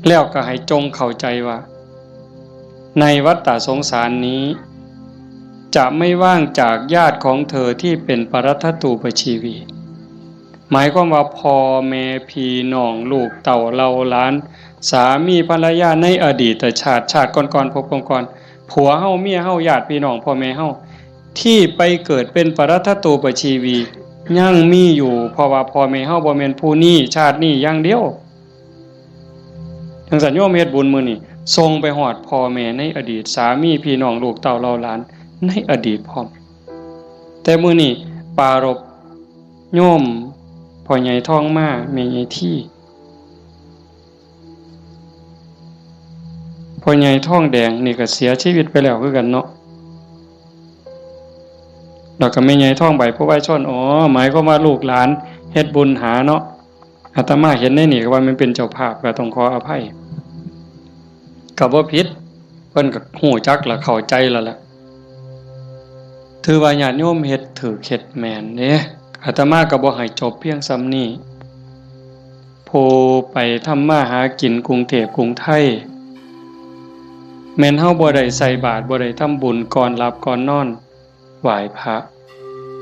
แล้วก็ให้จงเข้าใจว่าในวัฏฏะสงสารนี้จะไม่ว่างจากญาติของเธอที่เป็นปรัตถตูปชีวีหมายความว่าพ่อแม่พี่น้องลูกเต่าเราหลานสามีภรรยาในอดีตชาติก่อนๆพบก่อนๆผัวเฮาเมียเฮาญาติพี่น้องพ่อแม่เฮาที่ไปเกิดเป็นปรัตถตูปชีวียังมีอยู่เพราะว่าพ่อแม่เฮาบ่แม่นผู้นี้ชาตินี้อย่างเดียวจังซั่นโยมเฮ็ดบุญมื้อนี้ส่งไปฮอดพ่อแม่ในอดีตสามีพี่น้องลูกเต่าเราหลานในอดีตพร้อมแต่มื้อนี้ปารภโยมพ่อใหญ่ท้องมาแม่ใหญ่ที่พ่อใหญ่ท้องแดงนี่ก็เสียชีวิตไปแล้วคือกันเนาะแล้วก็แม่ใหญ่ท้องใบผู้ไว้ชนหมายความว่าลูกหลานเฮ็ดบุญหาเนาะอาตมาเห็นในนี่ก็ว่ามันเป็นเจ้าภาพก็ต้องขออภัยก็บ่ผิดเพิ่นก็ฮู้จักและเข้าใจแล้วล่ะถือว่าญาติโยมเฮ็ดถือเฮ็ดแม่นเด้อาตมาก็บ่ให้จบเพียงส่ำนี้ผู้ไปทำมาหากินกรุงเทพกรุงไทยแม่นเฮาบ่ได้ใส่บาตรบ่ได้ทำบุญก่อนหลับก่อนนอนไหว้พระ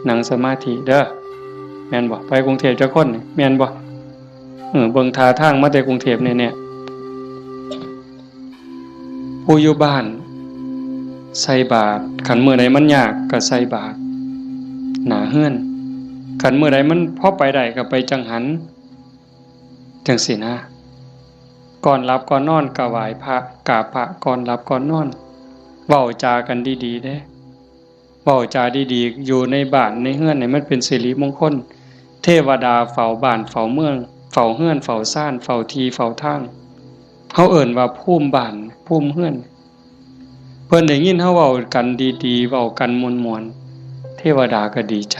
นั่งสมาธิเด้อแม่นบ่ไปกรุงเทพจักคนนี่แม่นบ่เบิ่งท่าทางมาแต่กรุงเทพแน่ๆผู้อยู่บ้านใส่บาตรคันมื้อใดมันยากก็ใส่บาตรหน้าเฮือนคันมื้อใดมันพอไปได้ก็ไปจังหันจังซี่นะก่อนหลับก่อนนอนก็ไหว้พระกราบพระก่อนหลับก่อนนอนเว้าจากันดีๆเด้เว้าจาดีๆอยู่ในบ้านในเฮือนให้มันเป็นสิริมงคลเทวดาเฝ้าบ้านเฝ้าเมืองเฝ้าเฮือนเฝ้าซ่านเฝ้าที่เฝ้าทางเฮาเอิ้นว่าภูมิบ้านภูมิเฮือนเพิ่นได้ยินเฮาเว้ากันดีๆเว้ากันม่วนๆเทวดาก็ดีใจ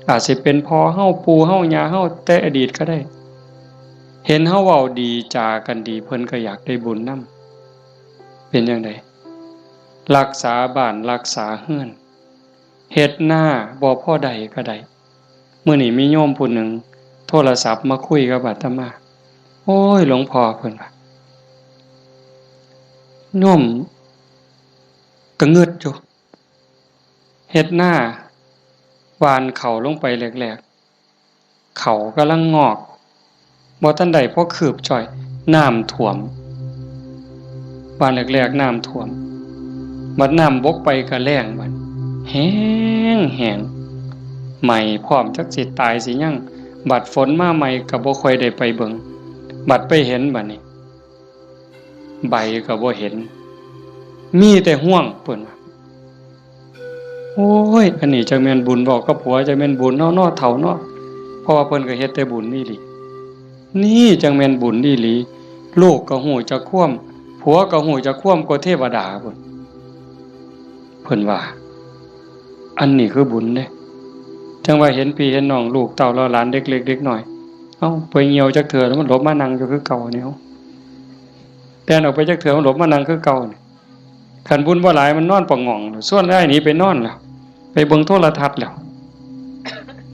อาจสิเป็นพ่อเฮาปู่เฮาย่าเฮาแต่อดีตก็ได้เห็นเฮาเว้าดีจากันดีเพิ่นก็อยากได้บุญนำเป็นจังได๋รักษาบ้านรักษาเฮือนเฮ็ดหน้าบ่พอใดก็ได้มื้อนี้มีโยมผู้หนึ่งโทรศัพท์มาคุยกับอาตมาโอ้ยหลวงพ่อเพิ่นว่าโยมก็งึดอยู่เฮ็ดหน้าหว่านข้าวลงไปแรกๆข้าวกำลังงอกบ่ทันได้พอคืบจ่อยน้ำท่วมหว่านแรกๆน้ำท่วมบัดน้ำบกไปก็แล้งบัดแห้งใหม่พร้อมจักสิตายสิยังบัดฝนมาใหม่ก็บ่ค่อยได้ไปเบิ่งบัดไปเห็นบัดนี้ใบก็บ่เห็นมีแต่ห่วงเพิ่นว่าโอ้ยอันนี้จักแม่นบุญบอกกับผัวจักแม่นบุญเนาะเฒ่าเนาะเพราะว่าเพิ่นก็เฮ็ดแต่บุญนี่ลินี่จังแม่นบุญนี่หลีลูกก็ฮู้จักความผัวก็ฮู้จักความกว่าเทวดาเพิ่นว่าอันนี้คือบุญเด้จังว่าเห็นพี่เห็นน้องลูกเต้าเราหลานเด็กเล็กเด็กน้อยเอ้าไปเหี่ยวจักเถื่อแล้วมันหลบมานั่งอยู่คือเก่านี่เฮาแต่ออกไปจักเถื่อมันหลบมานั่งคือเก่านี่คันบุญบ่หลายมันนอนปะง่องส่วนได้หนีไปนอนแล้วไปเบิ่งโทรทัศน์แล้ว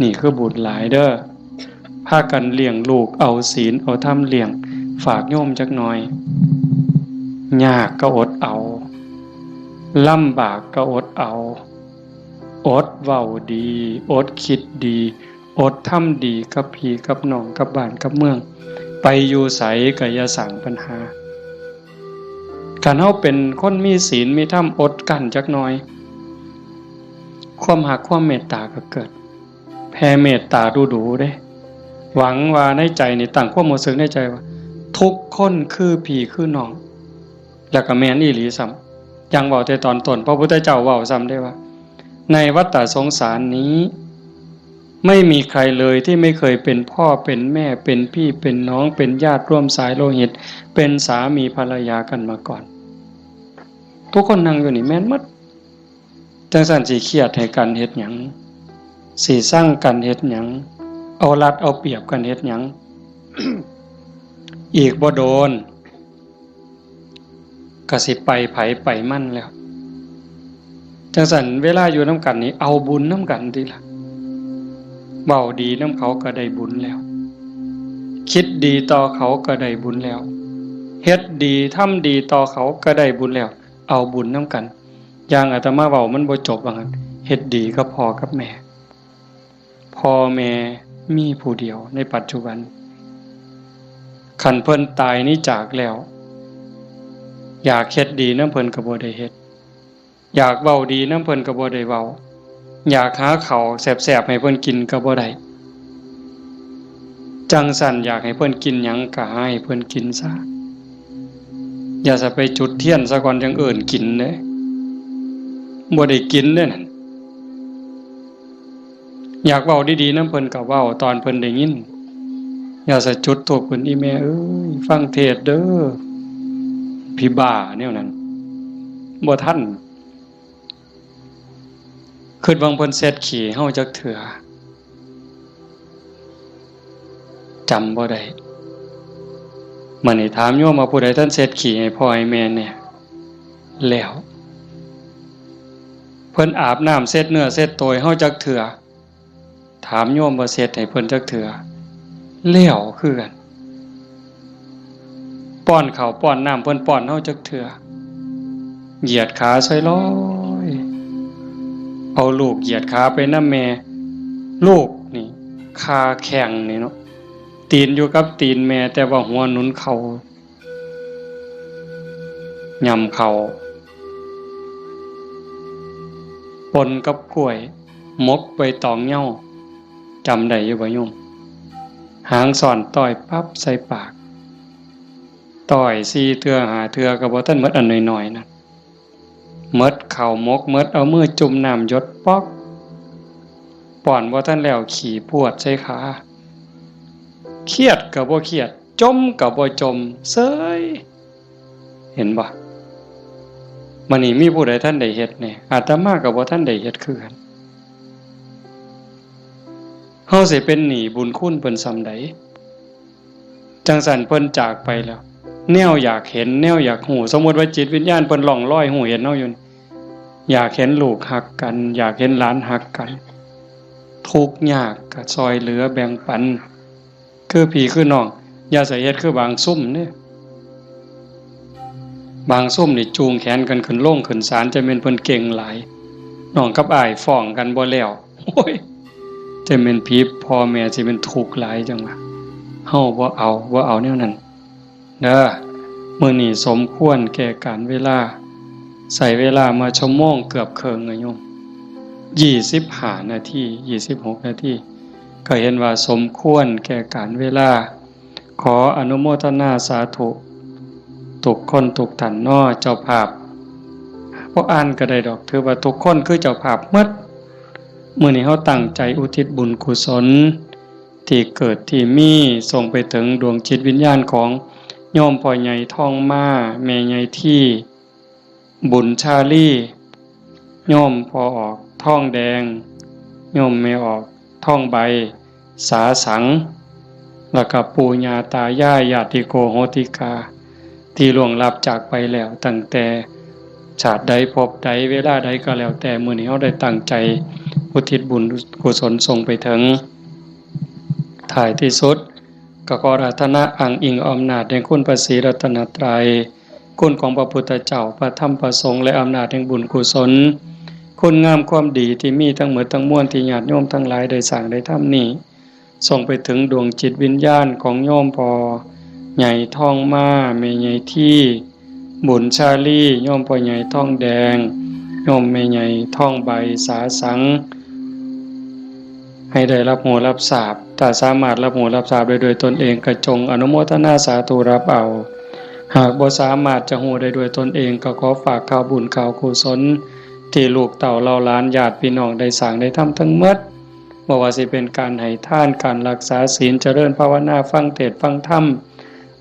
นี่คือบุญหลายเด้อพากันเลี้ยงลูกเอาศีลเอาธรรมเลี้ยงฝากโยมจักหน่อยยากก็อดเอาลำบากก็อดเอาอดเว้าดีอดคิดดีอดทำดีกับพี่กับน้องกับบ้านกับเมืองไปอยู่ไสก็อย่าสร้างปัญหาคันเฮาเป็นคนมีศีลมีธรรมอดกันจักหน่อยความรักความเมตตาก็เกิดแผ่เมตตาดูๆเด้หวังว่าในใจนี่ตั้งความรู้สึกในใจว่าทุกคนคือพี่คือน้องแล้วก็แม่นอีหลีซ้ำยังเว้าแต่ตอนต้นพระพุทธเจ้าเว้าซ้ำได้ว่าในวัฏฏะสงสารนี้ไม่มีใครเลยที่ไม่เคยเป็นพ่อเป็นแม่เป็นพี่เป็นน้องเป็นญาติร่วมสายโลหิตเป็นสามีภรรยากันมาก่อนทุกคนนั่งอยู่นี่แม่นหมดจังซั่นสิเครียดให้กันเฮ็ดหยังสิสร้างกันเฮ็ดหยังเอารัดเอาเปรียบกันเฮ็ดหยัง อีกบ่โดนก็สิไปไผไปมั่นแล้ว จังสันเวลาอยู่น้ำกันนี่เอาบุญน้ำกันดีละเบาดีน้ำเขาก็ได้บุญแล้วคิดดีต่อเขาก็ได้บุญแล้วเฮ็ดดีทำดีต่อเขาก็ได้บุญแล้วเอาบุญน้ำกันอย่างอาตมาเบามันบ่จบว่างั้นเฮ็ดดีก็พอกับแม่พ่อแม่มีผู้เดียวในปัจจุบันคันเพิ่นตายนี่จากแล้วอยากเฮ็ดดีน้ำเพิ่นก็บ่ได้เฮ็ดอยากเว้าดีน้ำเพิ่นก็บ่ได้เว้าอยากหาข้าวแซ่บๆให้เพิ่นกินก็บ่ได้จังสั่นอยากให้เพิ่นกินหยังก็ให้เพิ่นกินซะอย่าจะไปจุดเทียนซะก่อนจังเอิ้นกินเด้บ่ได้กินเด้นั่นอยากเว้าดีๆน้ำเพิ่นก็เว้าตอนเพิ่นได้ยินอย่าจะจุดธูปเพิ่นอีแม่เอ้ยฟังเทศเด้อพี่บ้าแนวนั้นบ่ทันคิดว่าเพิ่นเซ็ดขี้เฮาจักเถื่อจำบ่ได้มื้อนี้ถามโยมว่าผู้ใดท่านเซ็ดขี้ให้พ่อให้แม่เนี่ยแล้วเพิ่นอาบน้ำเซ็ดเนื้อเซ็ดตัวให้เฮาจักเถื่อถามโยมว่าเซ็ดให้เพิ่นจักเถื่อแล้วคือกันป้อนข้าวป้อนน้ำเพิ่นป้อนเฮาจักเถื่อเหยียดขาใส่ร้อยเอาลูกเหยียดขาไปนำแม่ลูกนี่คาแข้งนี่เนาะตีนอยู่กับตีนแม่แต่ว่าหัวหนุนเข่าย่ำเข่าปนกับกล้วยมกใบตองเหย้าจำได้อยู่บ่โยมหางซ่อนต้อยปั๊บใส่ปากต้อย4เทื่อ5เทื่อก็บ่ทันหมดอันน้อยๆนั่นหมดข้าวมกหมดเอามือจุ่มน้ำหยดป๊อกป้อนบ่ทันแล้วขี่พวดใส่ขาเครียดก็บ่เครียดจมก็บ่จมเซ้ยเห็นบ่มื้อนี้มีผู้ใดท่านได้เฮ็ดแน่อาตมาก็บ่ทันได้เฮ็ดคือกันเฮาสิเป็นหนี้บุญคุณเพิ่นส่ำใดจังซั่นเพิ่นจากไปแล้วแนวอยากเห็นแนวอยากหูสมมุติว่าจิตวิญญาณเพิ่นล่องลอยหูเห็นเฮาอยู่อยากเห็นลูกฮักกันอยากเห็นหลานฮักกันทุกข์ยากก็ซอยเหลือแบ่งปันคือพี่คือน้องอย่าใส่เฮ็ดคือบางซุ่มเนี่ยบางซุ่มนี่จูงแขนกันขึ้นโล่งขึ้นศาลจะเป็นเพิ่นเก่งหลายน้องกับอ้ายฟ้องกันบ่แล้วโอ้ยจะเป็นผีพ่อแม่สิเป็นทุกข์หลายจังว่าเฮาบ่เอาแนวนั้นเด้อมื้อนี้สมควรแก่การเวลาใส่เวลามาชั่วโมงเกือบครึ่งอะโยม25นาที26นาทีก็เห็นว่าสมควรแก่การเวลาขออนุโมทนาสาธุทุกคนทุกท่านน้อเจ้าภาพบ่อ่านก็ได้ดอกถือว่าทุกคนคือเจ้าภาพหมดมื้อนี้เฮาตั้งใจอุทิศบุญกุศลที่เกิดที่มีส่งไปถึงดวงจิตวิญญาณของโยมพ่อใหญ่ทองมาแม่ใหญ่ที่บุญชาลีโยมพ่อออกทองแดงโยมแม่ออกทองใบสาสังแล้วก็ปู่ย่าตายายญาติโกโหติกาที่ล่วงลับจากไปแล้วตั้งแต่ชาติใดภพใดเวลาใดก็แล้วแต่มื้อนี้เฮาได้ตั้งใจอุทิศบุญกุศลส่งไปถึงท้ายที่สุดก็ขออาราธนาอ้างอิงอำนาจแห่งคุณพระศรีรัตนตรัยคุณของพระพุทธเจ้าพระธรรมพระสงฆ์และอำนาจแห่งบุญกุศลคุณงามความดีที่มีทั้งหมดทั้งมวลที่ญาติโยมทั้งหลายได้สร้างได้ทำนี้ส่งไปถึงดวงจิตวิญญาณของโยมพ่อใหญ่ทองมาแม่ใหญ่ที่บุญชาลีโยมพ่อใหญ่ทองแดงโยมแม่ใหญ่ทองใบสาสังให้ได้รับหูรับทราบถ้าสามารถรับหูรับทราบได้โดยตนเองก็จงอนุโมทนาสาธุรับเอาหากบ่สามารถจะหูได้ด้วยตนเองก็ขอฝากข่าวบุญข่าวกุศลที่ลูกเต่าเราหลานญาติพี่น้องได้สร้างได้ทำทั้งหมดบ่ว่าสิเป็นการให้ทานการรักษาศีลเจริญภาวนาฟังเทศน์ฟังธรรม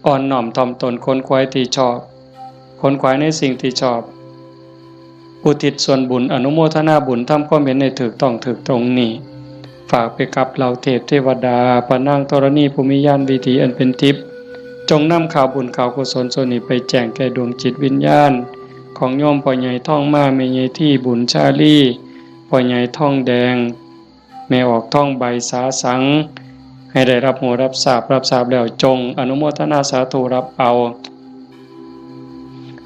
อ่อนน้อมถ่อมตนค้นคว้าที่ชอบค้นคว้าในสิ่งที่ชอบอุทิศส่วนบุญอนุโมทนาบุญทำความเห็นในถูกต้องถูกตรงนี้ฝากไปกับเหล่าเทพเทวดาพระนางธรณีภูมิญาณวิถีอันเป็นทิพย์จงนำข่าวบุญข่าวกุศลส่วนนี้ไปแจ้งแก่ดวงจิตวิญญาณ ของโยมพ่อใหญ่ท่องมาแม่ใหญ่ที่บุญชาลีพ่อใหญ่ท่องแดงแม่ออกท่องใบสาสังให้ได้รับหูรับทราบแล้วจงอนุโมทนาสาธุรับเอา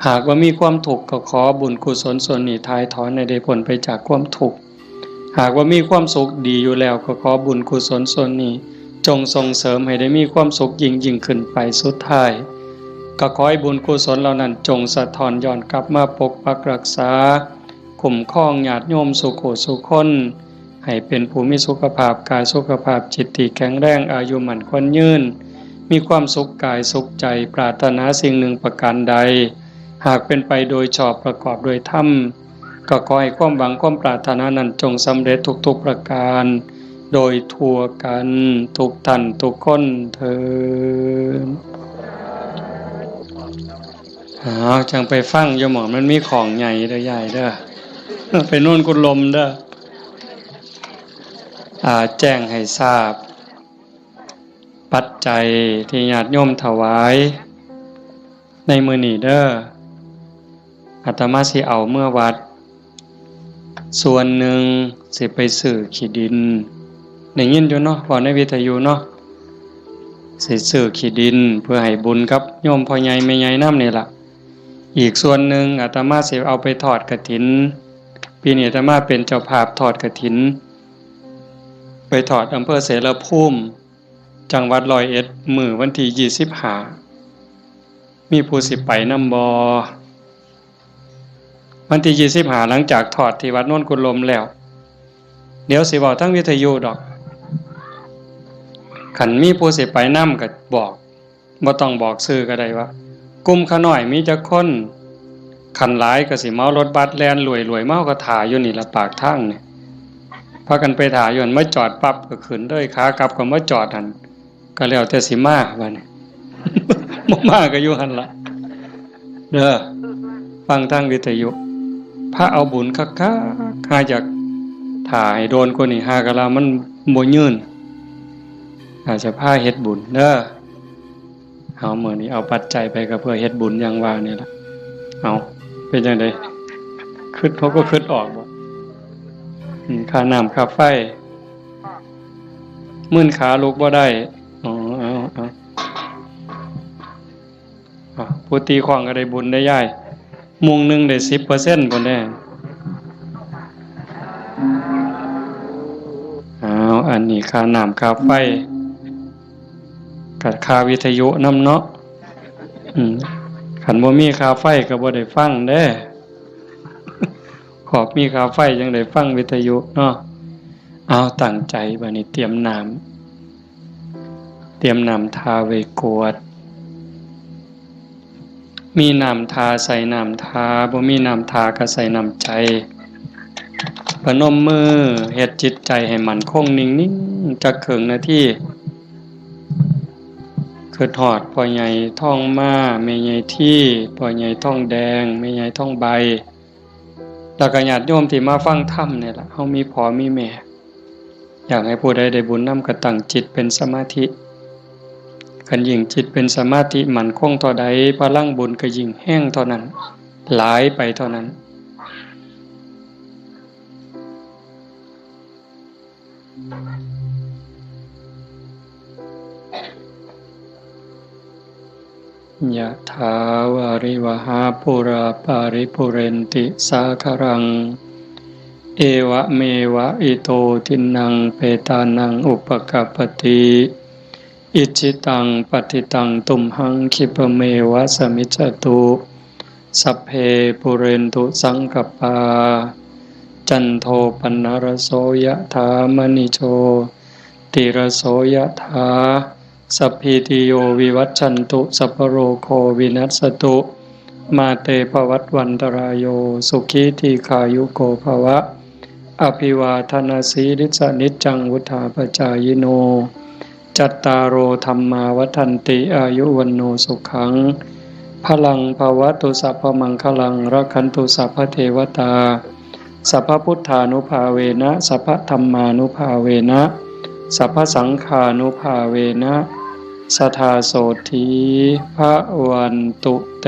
หากว่ามีความทุกข์ก็ขอบุญกุศลส่วนนี้ทายถอนให้ได้พ้นไปจากความทุกข์หากว่ามีความสุขดีอยู่แล้วก็ขอบุญกุศลส่วนนี้จงส่งเสริมให้ได้มีความสุขยิ่งขึ้นไปสุดท้ายก็ขอให้บุญกุศลเหล่านั้นจงสะท้อนย้อนกลับมาปกปักรักษาคุ้มครองญาติโยมสุขสุขคนให้เป็นผู้มีสุขภาพกายสุขภาพจิตที่แข็งแรงอายุมั่นขวัญยืนมีความสุขกายสุขใจปรารถนาสิ่งหนึ่งประการใดหากเป็นไปโดยชอบประกอบโดยธรรมก็ขอให้ความหวังความปรารถนานั้นจงสำเร็จทุกๆประการโดยทั่วกันทุกท่านทุกคนเถิดจังไปฟังอย่าหมองมันมีของใหญ่เด้อใหญ่เด้อไปโน่นกุลมเด้อแจ้งให้ทราบปัจจัยที่ญาติโยมถวายในมื้อนี้เด้ออาตมาสิเอาเมื่อวัดส่วนหนึ่งสิไปซื้อขี้ดินได้ยินอยู่เนาะพอในวิทยุเนาะสิซื้อขี้ดินเพื่อให้บุญกับโยมพ่อใหญ่แม่ใหญ่นำนี่ล่ะอีกส่วนหนึ่งอาตมาสิเอาไปทอดกฐินปีนี้อาตมาเป็นเจ้าภาพทอดกฐินไปทอดอำเภอเสรภูมิจังหวัด101มื้อวันที่25มีผู้สิไปนำบ่วันที่25หลังจากทอดที่วัดโน่นกุลมแล้วเดี๋ยวสิบอกทั้งวิทยุดอกขันมีผู้สิไปนำก็บอกบ่ต้องบอกชื่อก็ได้ว่ากลุ่มขาน้อยมีจักคนขันหลายก็สิเมารถบัสแล่นรวยๆเมาก็ถ่าอยู่นี่ละปากทางนี่พากันไปถ่าอยู่หั่นมาจอดปั๊บก็ขึ้นเลยขากลับก็มาจอดหั่นก็แล้วแต่สิมาบัดนี้ บ่มาก็อยู่หั่นล่ะเด้อฟังทางวิทยุพระเอาบุญคักๆหาจากถ่ายโดนคนนี่หากะลามันบ่ยืนอาจจะพาเฮ็ดบุญเด้อเอามื้อนี้เอาปัจจัยไปก็เพื่อเฮ็ดบุญอย่างว่านี่ล่ะเอาเป็นจังได๋คิดเขาก็คิดออกบ่ค่าน้ำค่าไฟมื้นขาลุกบ่ได้อ๋อเอาผู้ตีของก็ได้บุญได้ย้ายมุงนึงได้ 10% พุ่นแน่อันนี้ค่าน้ำค่าไฟกับค่าวิทยุนำเนาะคันบ่มีค่าไฟก็บ่ได้ฟังเด้ขอบมีค่าไฟจังได้ฟังวิทยุเนาะเอาตั้งใจบัดนี้เตรียมน้ำทาไว้กวดมีน้ำทาใส่น้ำทาบ่มีน้ำทาก็ใส่น้ำใจพนมมือเฮ็ดจิตใจให้มั่นคงนิ่งๆจักครึ่งนาทีคือทอดพ่อใหญ่ท่องมาแม่ใหญ่ที่พ่อใหญ่ท่องแดงแม่ใหญ่ท่องใบแล้วก็ญาติโยมที่มาฟังธรรมนี่ล่ะเฮามีพ่อมีแม่อยากให้ผู้ใดได้บุญนำก็ตั้งจิตเป็นสมาธิคันยิ่งจิตเป็นสมาธิมั่นคงเท่าใดพลังบุญก็ยิ่งแห้งเท่านั้นหลายไปเท่านั้นยะถาวาริวหาปุราปาริปุเรนติสาครังเอวะเมวะอิโตทินังเปตานังอุปกัปปติอิจิตังปฏิตังตุมหังคิปเมวะสมิจจตุสัพเพปุเรนตุสังกปาจันโทปนรโสยะถามณิโชติรโสยะถาสัพพิติโยวิวัชชันตุสัพพโรโควินัสสตุมาเตภวัตวันตรายโยสุขีทีขายุโกภวะอภิวาทนาสีริสนิจจังวุธาปจายโนจัตตารโอธรรมาวัฏันติอายุวันโนสุขังพลังภวตุสัพพมังคลังรักขันตุสัพพเทวตาสัพพพุทธานุภาเวนะสัพพธัมมานุภาเวนะสัพพสังฆานุภาเวนะสทาโสธีพระวันตุเต